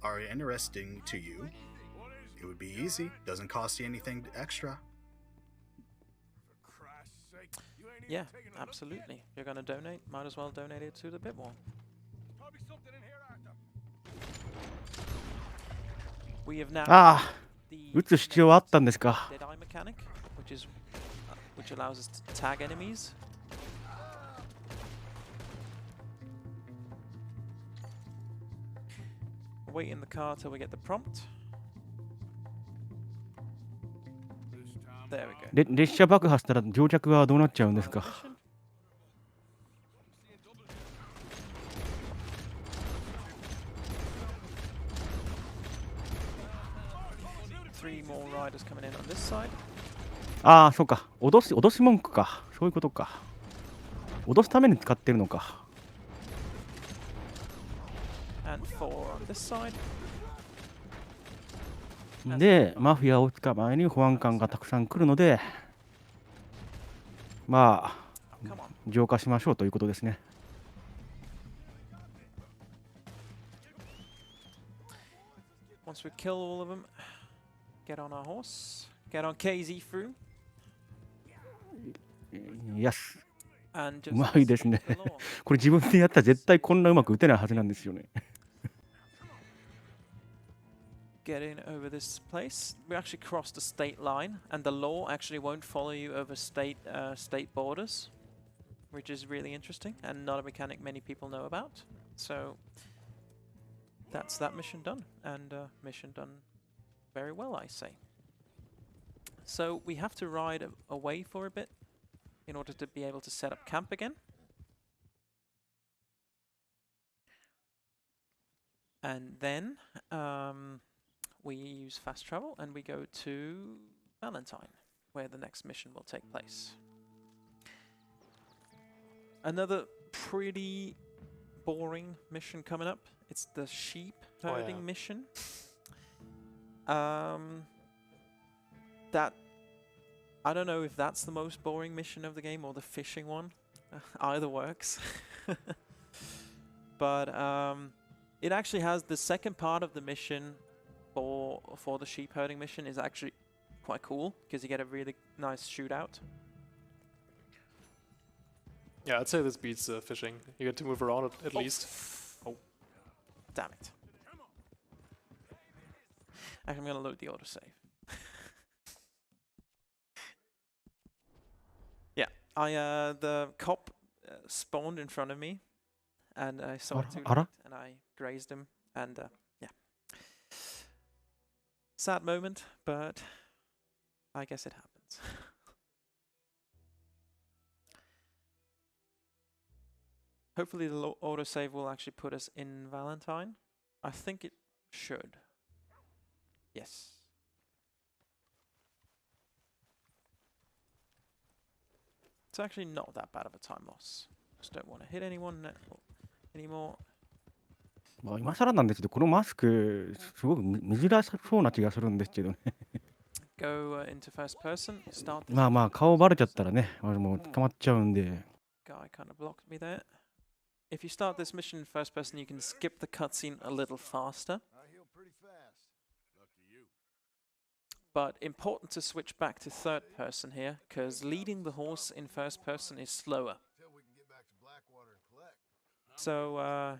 are interesting to you, it would be easy. Doesn't cost you anything extra. Yeah, absolutely. You're gonna donate, might as well donate it to the bit wall. We have now ああ、 the 撃つ必要はあったんですか。 dead eye mechanic, which allows us to tag enemies. Wait in the car till we get the prompt. There we go. 列車爆破したら乗客はどうなっちゃうんですか。 Three more riders coming in on this side. ああ、そうか。脅し文句か。そういうことか。脅すために使ってるのか。 And four on this side. で、マフィアを捕まえに保安官がたくさん来るので、まあ、浄化しましょうということですね。 Once we kill all of them, get on our horse, get on KZ through, やす。 and う just まいですね。 escape the law. これ自分でやったら絶対こんなうまく打てないはずなんですよね。 Get in over this place. We actually crossed the state line, and the law actually won't follow you over state borders, which is really interesting and not a mechanic many people know about. So that's that mission done, and mission done very well, I say. So we have to ride away for a bit in order to be able to set up camp again. And then we use fast travel and we go to Valentine, where the next mission will take place. Another pretty boring mission coming up. It's the sheep herding mission. That I don't know if that's the most boring mission of the game or the fishing one. Either works. But it actually has the second part of the mission for the sheep herding mission is actually quite cool because you get a really nice shootout. Yeah, I'd say this beats fishing. You get to move around at least. Oh. Damn it. Actually, I'm gonna load the autosave. Yeah, the cop spawned in front of me, and I saw it too late, and I grazed him, and yeah. Sad moment, but I guess it happens. Hopefully the autosave will actually put us in Valentine. I think it should. Yes. It's actually not that bad of a time loss. Just don't want to hit anyone anymore. まあ今更なんですけど、このマスク、すごく見づらそうな気がするんですけどね。Go into first person. Start this. まあまあ、顔バレちゃったらね、もう捕まっちゃうんで。 Guy kind of blocked me there. If you start this mission in first person, you can skip the cutscene a little faster. But important to switch back to third person here, because leading the horse in first person is slower. So,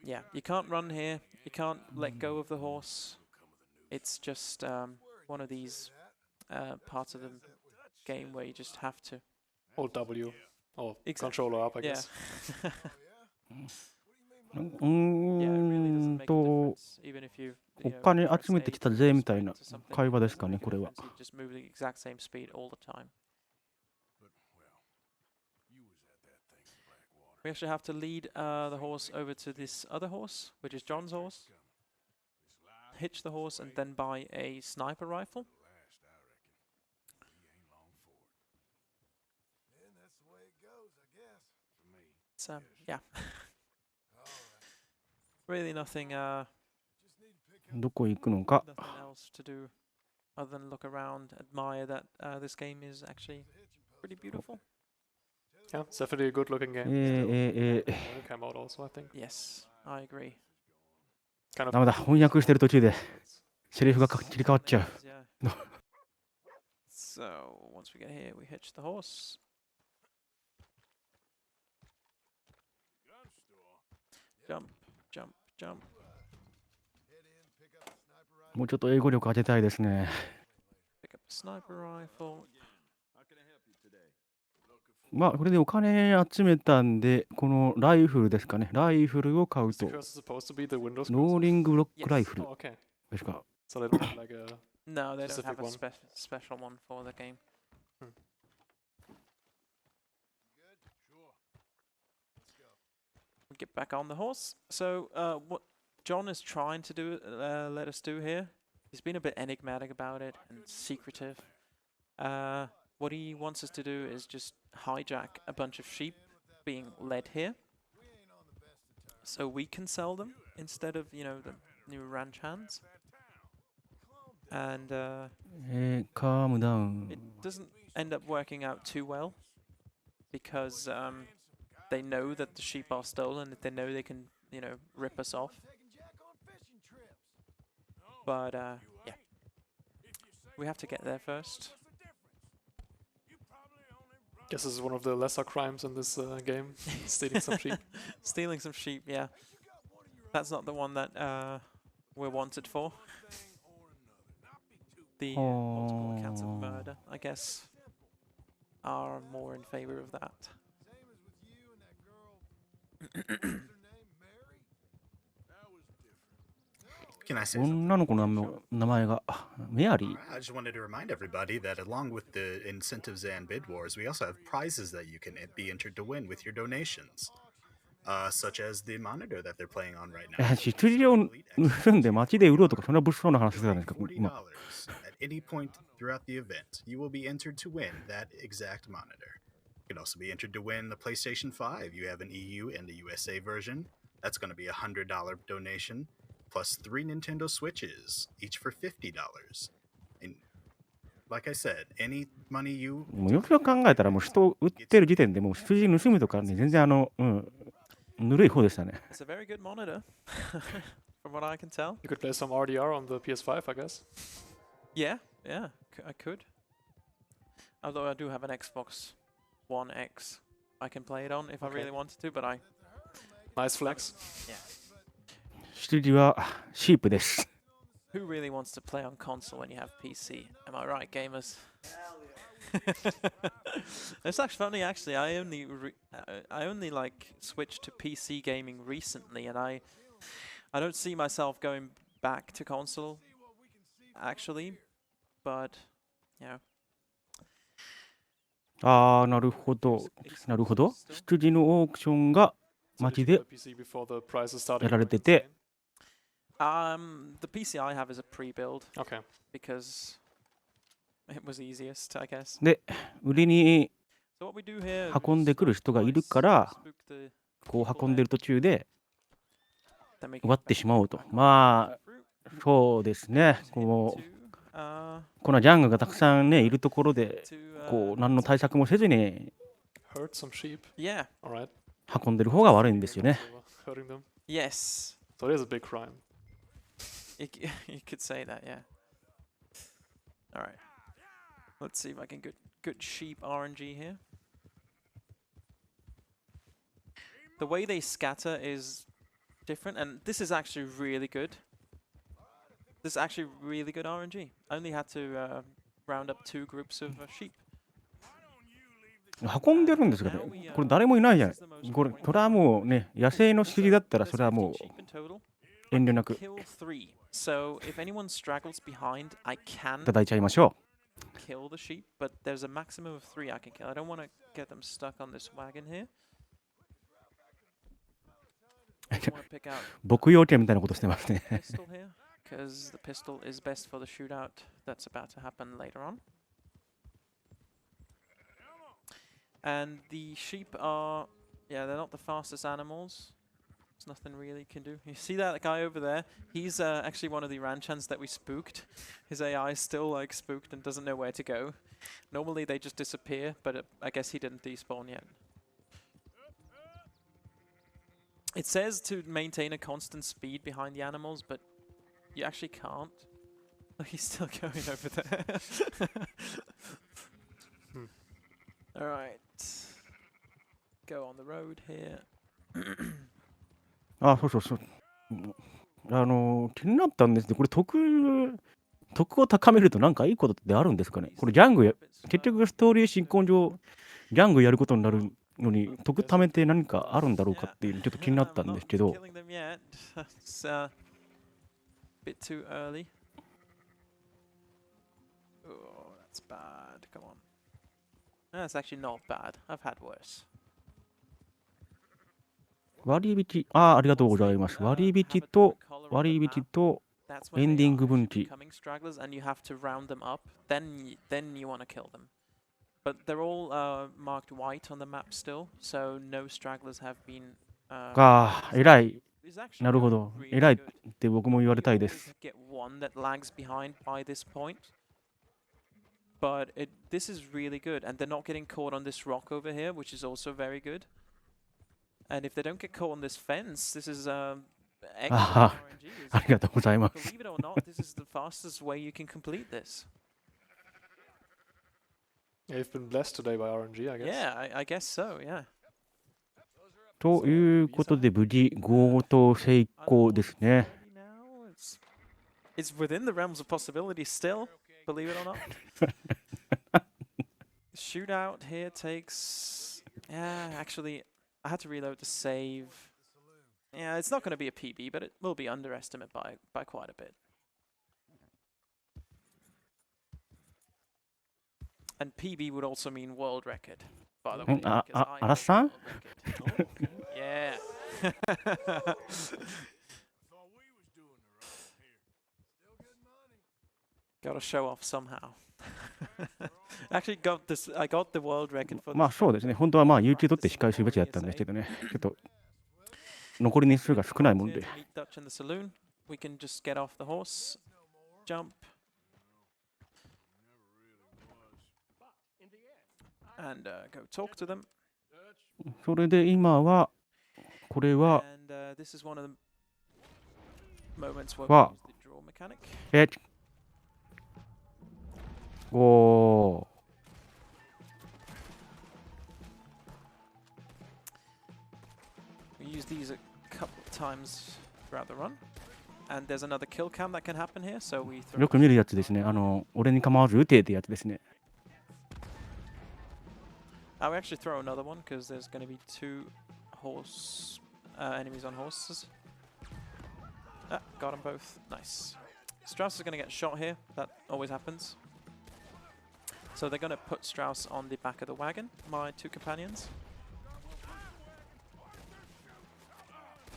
yeah, you can't run here, you can't let go of the horse. It's just one of these parts of the game where you just have to. Hold W. Or Exactly. controller up, I Yeah. guess.う Yeah, it ー really doesn't ん make a と difference, even if you お you know, 金 press 集めて A きた to ぜ move みたいな straight to something. 会話 It ですか doesn't ね make a これは。 difference. You just move the exact same speed all the time. But, well, you was at that thing in Blackwater. We actually have to lead the horse over to this other horse, which is John's horse. Hitch the horse and then buy a sniper rifle. Last, I reckon. We ain't long for it. And that's the way it goes, I guess. For me. So, yeah. Really nothing, Just need to pick up どこ行くのか。 nothing else to do other than look around, admire that this game is actually pretty beautiful. Yeah, it's definitely a good looking game. え Still. When it came out also, I think. Yes, I agree. Kind of ダメだ、翻訳してる途中でセリフが切り替わっちゃう。 Yeah. So, once we get here, we hitch the horse. Jump, jump, jump. もうちょっと英語力当てたいですね。 Pick up a sniper rifle. まあ、これでお金集めたんで、このライフルですかね。ライフルを買う Is the と、 cursor supposed to be the Windows ロー cursor? リングブロック Yes. ライフル Oh, okay. ですか。 So they don't have like a... No, they don't Specific have a one. special one for the game. We get back on the horse. So, what John is trying to do, let us do here, he's been a bit enigmatic about it and secretive. What he wants us to do is just hijack a bunch of sheep being led here, so we can sell them instead of, you know, the new ranch hands. And カームダウ it ン。 doesn't end up working out too well because they know that the sheep are stolen, that they know they can, you know, rip us off. But yeah, we have to get there first. Guess this is one of the lesser crimes in this game. Stealing some sheep. Stealing some sheep, yeah. That's not the one that we're wanted for. The multiple accounts of murder, I guess, are more in favor of that. Can I say something? 女の子の名前がメアリー。 I just wanted to remind everybody that along with the incentives and bid wars, we also have prizes that you can be entered to win with your donations, such as the monitor that they're playing on right now. 羊を盗んで街で売ろうとか、そんな物騒な話してたんですか、 $40 今。 at any point throughout the event, you will be entered to win that exact monitor. You can also be entered to win the PlayStation 5. You have an EU and a USA version. That's going to be a $100 donation, plus 3 Nintendo Switches, each for $50. And like I said, any money you もうよくよく考えたら、もう人を売ってる時点でもう羊盗むとかね、全然ぬるい方でしたね。 It's a very good monitor, from what I can tell. You could play some RDR on the PS5, I guess. Yeah, yeah, I could. Although I do have an Xbox One X I can play it on if I Okay. really wanted to, but I... Nice flex. Yeah. 羊はシープです。 Who really wants to play on console when you have PC? Am I right, gamers? It's actually funny. Actually, I only like switched to PC gaming recently, and I don't see myself going back to console. Actually, but you know. ああ、なるほど。なるほど。羊のオークションが So did 街 you で buy PC before the prices started やられ going てて、 The PC I have is a pre-build insane? Okay. because it was easiest, I guess. で、売りに So what we do here 運んでくる人がいるから、こう運んでる途中で奪ってしまおうと。まあ、そうですね。このジャングがたくさんね、いるところで、こう、何の対策もせずに Hurt some sheep. Yeah. Alright. 運んでる方が悪いんですよね。 Hurting them. Yes. So it is a big crime. You could say that, yeah. All right. Let's see if I can get good sheep RNG here. The way they scatter is different, and this is actually really good. This is actually really good RNG. I only had to round up 2 groups of sheep. 運んでるんですかね。これ誰もいないじゃない。これはもうね、野生の羊だったらそれはもう遠慮なくいただいちゃいましょう。Kill the sheep, but there's a maximum of 3 I can kill. I don't want to get them stuck on this wagon here. 牧羊犬みたいなことしてますね。Pistol here, because the pistol is best for the shootout that's about to happen later on. And the sheep are, yeah, they're not the fastest animals. There's nothing really you can do. You see that guy over there? He's actually one of the ranchans that we spooked. His AI is still like spooked and doesn't know where to go. Normally they just disappear, but I guess he didn't despawn yet. It says to maintain a constant speed behind the animals, but you actually can't. Oh, he's still going over there. Alright. Go on the road here. あ、そう。気になったんですけど、これ徳を高めるとなんかいいことってあるんですかね。これ結局ストーリー進行上、ギャングやることになるのに、徳貯めて何かあるんだろうかっていうのちょっと気になったんですけど。Bit too early. Oh, that's bad. Come on. That's actually not bad. I've had worse. 割引、ありがとうございます。割引とエンディング分岐。And you have to round them up. Then you want to kill them. But they're all marked white on the map still, so no stragglers have been. 偉い。なるほど。偉いって僕も言われたいです。Get one that lags behind by this point. But this is really good, and they're not getting caught on this rock over here, which is also very good. And if they don't get caught on this fence, this is excellent RNG. ありがとうございます。Believe it or not, this is the fastest way you can complete this. Yeah, you've been blessed today by RNG, I guess. Yeah, I guess so, yeah. ということで、無事強盗成功ですね。It's within the realms of possibility still, believe it or not. Shootout here takes... Yeah, actually, I had to reload the save. Yeah, it's not going to be a PB, but it will be underestimated by quite a bit. And PB would also mean world record, by the way. Arasan? Yeah. Gotta show off somehow. Actually I got the world record for まあそうですね。本当は有給取って仕返すべきだったんですけどね。ちょっと残り日数が少ないもんで。We can just get off the horse, jump, and go talk to them. それで今はこれはthis is one of the moments where we use the draw mechanic. おー。We use these a couple of times throughout the run. And there's another kill cam that can happen here, so we throw... よく見るやつですね。俺に構わず撃てってやつですね。I'll actually throw another one because there's going to be 2 horse enemies on horses. Ah, got them both. Nice. Strauss is going to get shot here. That always happens. So they're going to put Strauss on the back of the wagon, my 2 companions.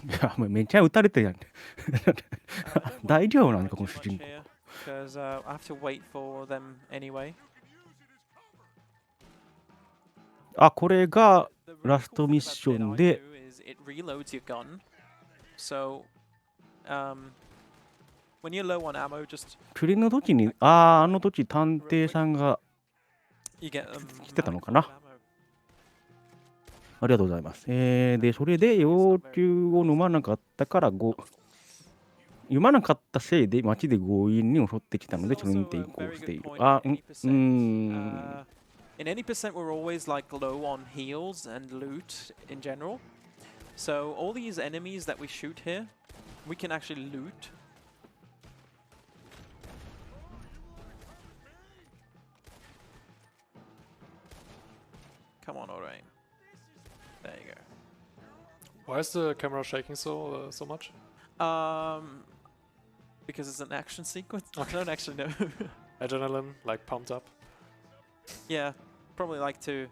いや、めっちゃ撃たれてるやん。大丈夫なのか、この主人公。Because I have to wait for them anyway. これがラストミッションで。It reloads your gun. So, when you're low on ammo, just. クリの時に、あの時探偵さんが来てたのかな。ありがとうございます。で、それで要求を飲まなかったから読まなかったせいで街で強引に襲ってきたので、それに抵抗している。In any percent, we're always like low on heals and loot in general. So all these enemies that we shoot here, we can actually loot. Come on, alright. There you go. Why is the camera shaking so much? Because it's an action sequence. I don't actually know. Adrenaline, like pumped up. Yeah, probably like to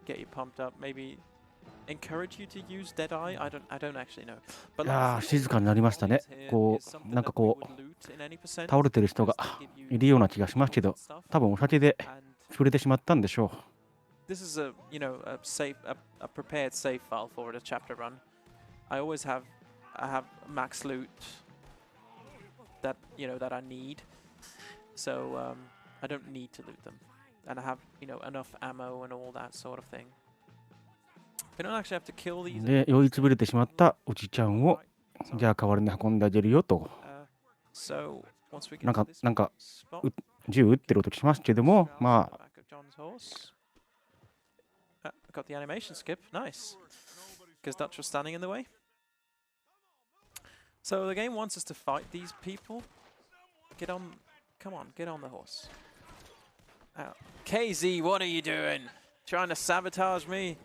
get you pumped up. Maybe encourage you to use Deadeye. I don't actually know. いやー、静かになりましたね。こう、なんかこう、倒れてる人がいるような気がしますけど、多分お酒で触れてしまったんでしょう。This is a a prepared save file for the chapter run. I have max loot that that I need, so I don't need to loot them, and I have enough ammo and all that sort of thing. We don't actually have to kill these. で、酔いつぶれてしまったおじちゃんを、じゃあ代わりに運んであげるよと。So once we get なんか this spot, 銃撃ってる音しますけども、まあ、 back of John's horse. I got the animation skip. Nice. Because Dutch was standing in the way. So the game wants us to fight these people. Get on. Come on, get on the horse. KZ, what are you doing? Trying to sabotage me?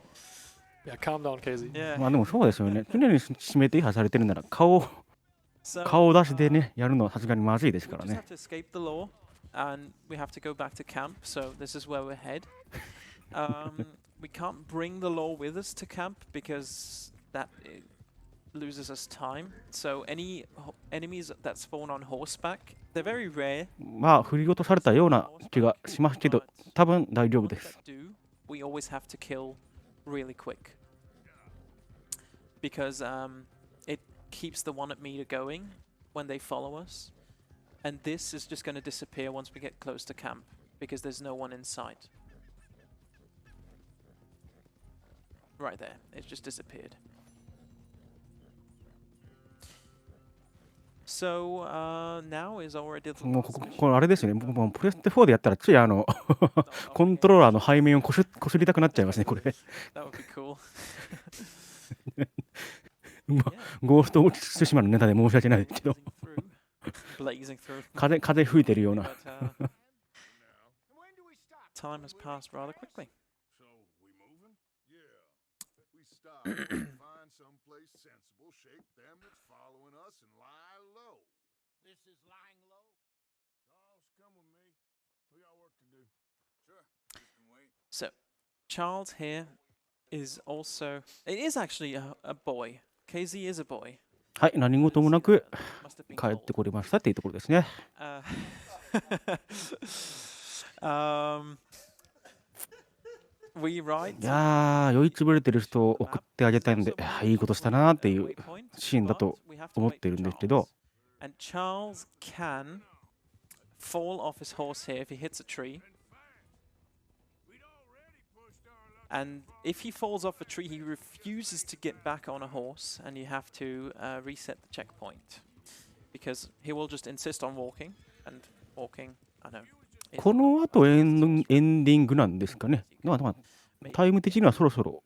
Yeah, calm down, KZ. Yeah. まあでもそうですよね。常に指名手配されてるなら顔出しでね、やるのはさすがにまずいですから We just ね。 have to escape the law, and we have to go back to camp. So this is where we're head. We can't bring the law with us to camp because that loses us time. So any enemies that spawn on horseback, they're very rare. まあ振り落とされたような気がしますけど、多分大丈夫です。 We always have to kill really quick because it keeps the 1 meter going when they follow us, and this is just going to disappear once we get close to camp because there's no one in sight. Right there, it's just disappeared. So now is already. もうこれあれですよね。もうプレステ4でやったらついコントローラーの背面をこすりたくなっちゃいますね、これ。That would be cool. ゴーストオブツシマのネタで申し訳ないですけど。 Blazing through. 風吹いてるような。 Time has passed rather quickly. So we moving? Yeah. We stop. Find some place sensible, shake them that's following us, and lie low. This is lying low. Charles, come with me. We got work to do. Sure. You can wait. So, Charles here is also. It is actually a boy. KZ is a boy. はい、何事もなく帰ってこれましたっていうところですね。We ride. いやー、酔いつぶれてる人を送ってあげたいんで、いいことしたなーっていうシーンだと思ってるんですけど。 And Charles can fall off his horse here if he hits a tree. And if he falls off a tree, he refuses to get back on a horse, and you have to reset the checkpoint. Because he will just insist on walking, and walking, I know. この後エンディングなんですかね。まあ、タイム的にはそろそろ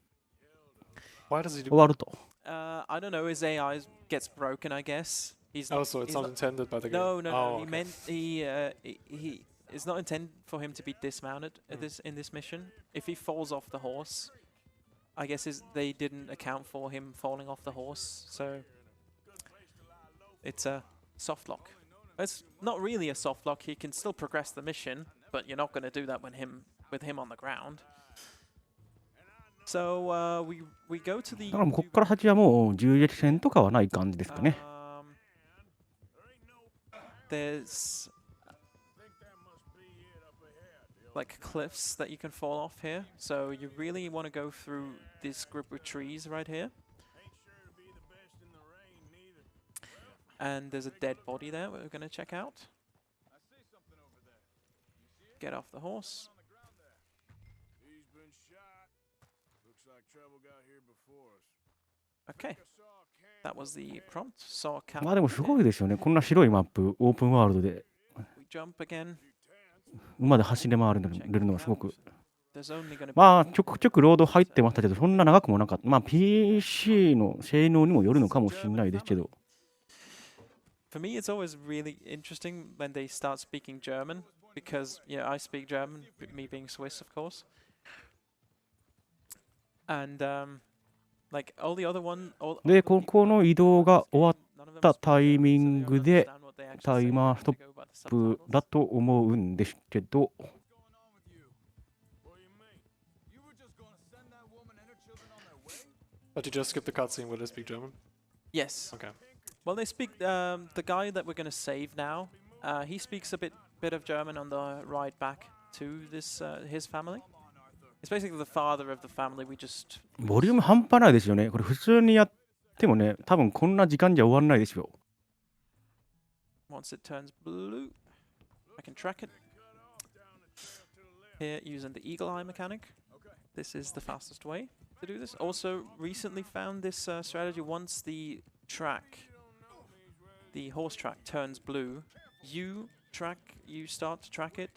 終わると。I don't know, his AI gets broken, I guess. Oh, so it's not intended by the game? No, no, oh, no. okay. He it's not intended for him to be dismounted in this mission. If he falls off the horse, I guess they didn't account for him falling off the horse, so it's a soft lock. It's not really a soft lock. He can still progress the mission, but you're not going to do that with him on the ground. So we go to the. だからもうここから先はもう銃撃戦とかはない感じですかね。There's like cliffs that you can fall off here, so you really want to go through this group of trees right here. And there's a dead body there we're going to check out. Get off the horse. He's been shot. Looks like trouble got here before us. Okay. That was the prompt. Saw a cat. まあでもすごいですよね。こんな白いマップ、オープンワールドで We jump again. 馬で走り回れるのはすごく。 There's only going to be まあちょくちょくロード入ってましたけど、そんな長くもなかった。まあ PC の性能にもよるのかもしれないですけど。 For me, it's always really interesting when they start speaking German, because I speak German, me being Swiss, of course. And like all the other one, all で、 the こ people この移動が終わっ none of them た speak タイミ German, ン so グ they で understand what they actually タ say. イマー They ストッ have to go by the プ subtitles. だと思うんですけど、 What's going on with you? What do you mean? You were just gonna send that woman and her children on their way? But you just skip the cutscene where they speak German? Yes. Okay. Well, they speak. The guy that we're gonna save now, he speaks a bit of German on the ride back to this his family. It's basically the father of the family. We just ボリューム半端ないですよね。これ普通にやってもね、多分こんな時間じゃ終わらないですよ。 once it turns blue, I can track it. Here, using the eagle eye mechanic. This is the fastest way to do this. Also, recently found this strategy. Once the horse track turns blue, you start to track it.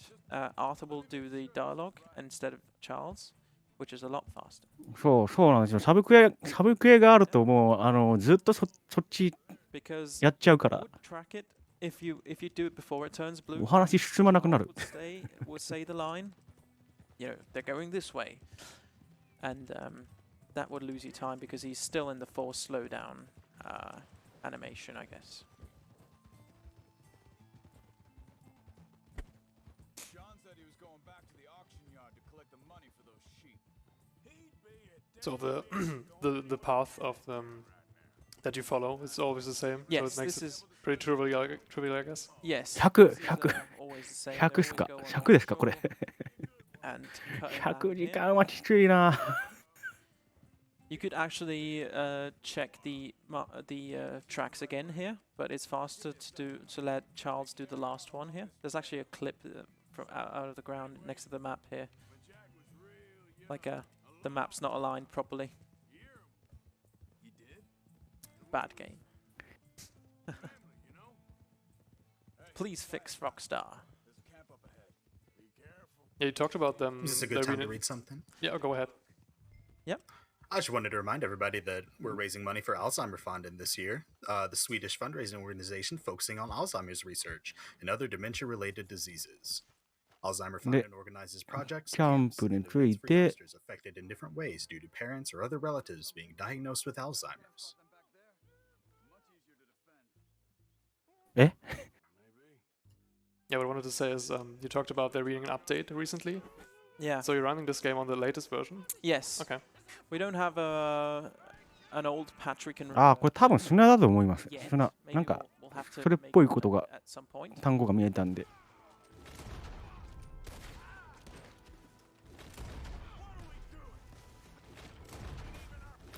Arthur will do the dialogue instead of Charles, which is a lot faster. そうなんですよ。サブクエがあるともうずっとそっち Because やっちゃうか it ら would track it if you do it before it turns blue. お話進まなくなる。 Would say the line, you know, they're going this way, and that would lose you time because he's still in the forced slowdown animation, I guess. John said he was going back to the auction yard to collect the money for those sheep. He'd be a So the path of that you follow is always the same. So Yes, it makes this it is pretty trivial, I guess. yes. 100 this is, 100 always the same. 100 They っすか always go on 100ですかこれ offshore and cut in 100 land 時 here. 間はきついな You could actually check the tracks again here, but it's faster to let Charles do the last one here. There's actually a clip from out of the ground next to the map here. Like the map's not aligned properly. Bad game. Please fix Rockstar. Yeah, you talked about them. Is this a good time to read something? Yeah, go ahead. Yep. I just wanted to remind everybody that we're raising money for Alzheimer Fonden this year, the Swedish fundraising organization focusing on Alzheimer's research and other dementia-related diseases. Alzheimer Fonden organizes projects キャン camps, プに and つい events for て youngsters affected in different ways due to parents or other relatives being diagnosed with Alzheimer's. え Yeah, what I wanted to say is you talked about they're reading an update recently. Yeah. So you're running this game on the latest version? Yes. Okay. We don't have an old patch we can. ああこれ多分砂だと思います yet. 砂 Maybe なんか we'll have to それっ make ぽい one ことが at some point. 単語が見えたんで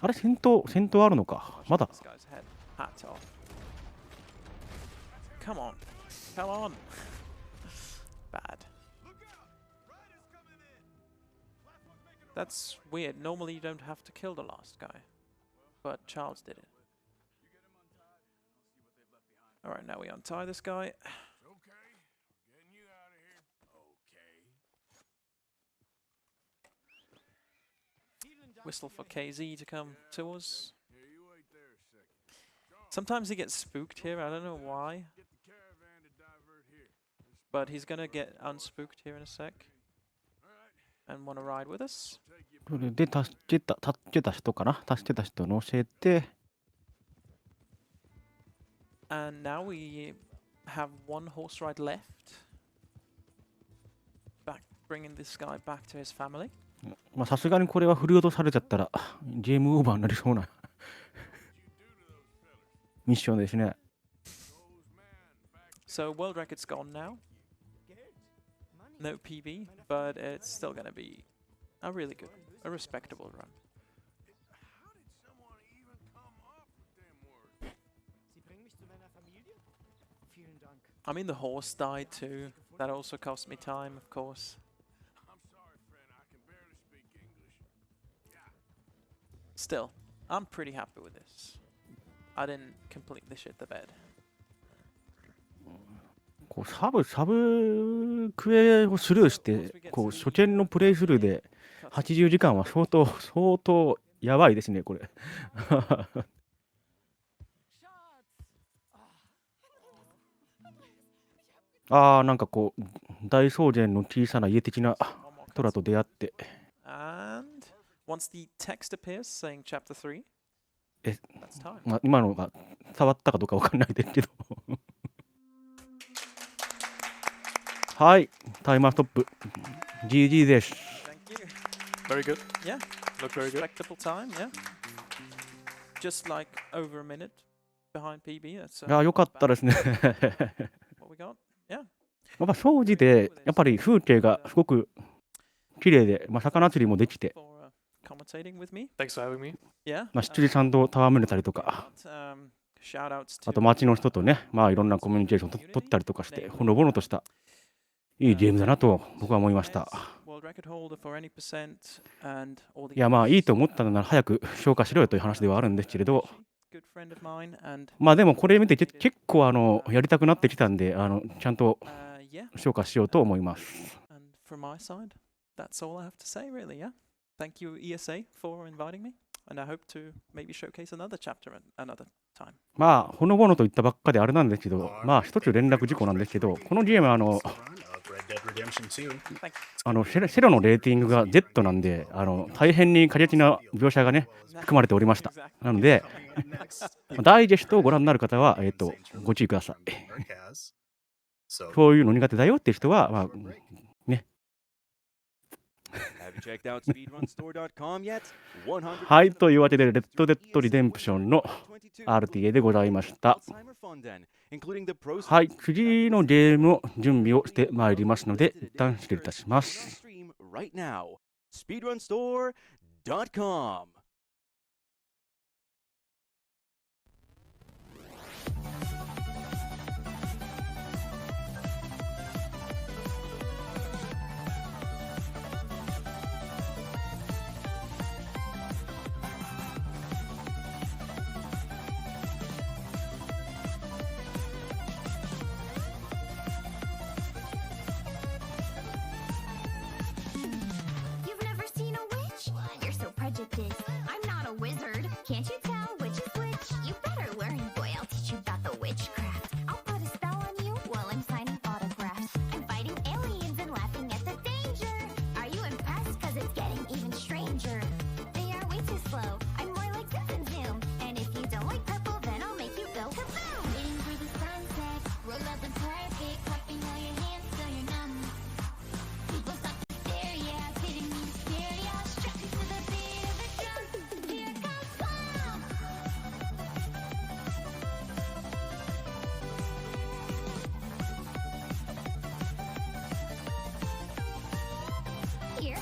あれ戦闘あるのかまだ This guy's head hacked off. Come on. Come on. Bad. That's weird. Normally you don't have to kill the last guy. But Charles did it. Alright, now we untie this guy. Okay, getting you out of here. Okay. Whistle for KZ to come to us. Here, you wait there a second. Sometimes he gets spooked here. I don't know why. Get the caravan to divert here. But he's gonna get unspooked here in a sec. And wanna ride with us? それで助けた人かな助けた人乗せて And now we have one horse ride left. Bringing this guy back to his family. まあさすがにこれは振り落とされちゃったらゲームオーバーになりそうなミッションですね So world record's gone now. No PB, but it's still gonna be a really good, a respectable run. How did someone even come up with them words? I mean, the horse died too. That also cost me time, of course. I'm sorry, friend. I can barely speak English. Still, I'm pretty happy with this. I didn't completely shit the bed. こうサブクエをスルーしてこう初見のプレイスルーで80時間は相当やばいですねこれああなんかこう大草原の小さな家的なトラと出会って And once the text appears saying chapter 3, え that's time. まあ、今のが触ったかどうかわかんないですけど。はい、タイマーストップ。GG です。Thank you. Very good. Yeah. Looked very good. Respectable time, yeah. Just like over a minute behind PB. That's いや、良かったですね。 what we got. Yeah. まあ、正直で、やっぱり風景がすごく綺麗で、まあ、魚釣りもできて、 For commentating with me. Thanks for having me. Yeah. まあ、羊さんと戯れたりとか、 Shout outs あ to と街の人とね、まあ、いろんなコミュニケーションを取ったりとかして、ほのぼのとしたいいゲームだなと僕は思いました。world record holder for any percent and all the いや、まあ、いいと思ったのなら早く消化しろよという話ではあるんですけれど、 good friend of mine and まあでもこれ見て結構やりたくなってきたんで、ちゃんと yeah. 消化しようと思います。 And from my side, that's all I have to say really, yeah. Thank you ESA for inviting me and I hope to maybe showcase another chapter at another time. まあ、ほのぼのといったばっかであれなんですけど、まあ一つ連絡事項なんですけど、このゲームセロのレーティングが Z なんで、大変に過激な描写がね、含まれておりました。なので、ダイジェストをご覧になる方は、ご注意ください。そういうの苦手だよっていう人は、まあ、ね。はい、というわけで、レッド・デッド・リデンプションの RTA でございました。はい、次のゲームを準備をしてまいりますので、一旦失礼いたします。I'm not a wizard. Can't you tell which is which? You better learn, boy. I'll teach you about the witchcraft. I'll put a spell on you while I'm signing autographs. I'm fighting aliens and laughing at the danger. Are you impressed? Cause it's getting even stranger. They are way too slow. I'm more like Zip and Zoom. And if you don't like purple, then I'll make you go kaboom. Waiting for the sunset. Roll up and perfect. Clapping all your hands so you're numb. People stop to stare, yeah. Kidding me to scare, yeah. Strut to the beat of the drum. Here comes slam. Here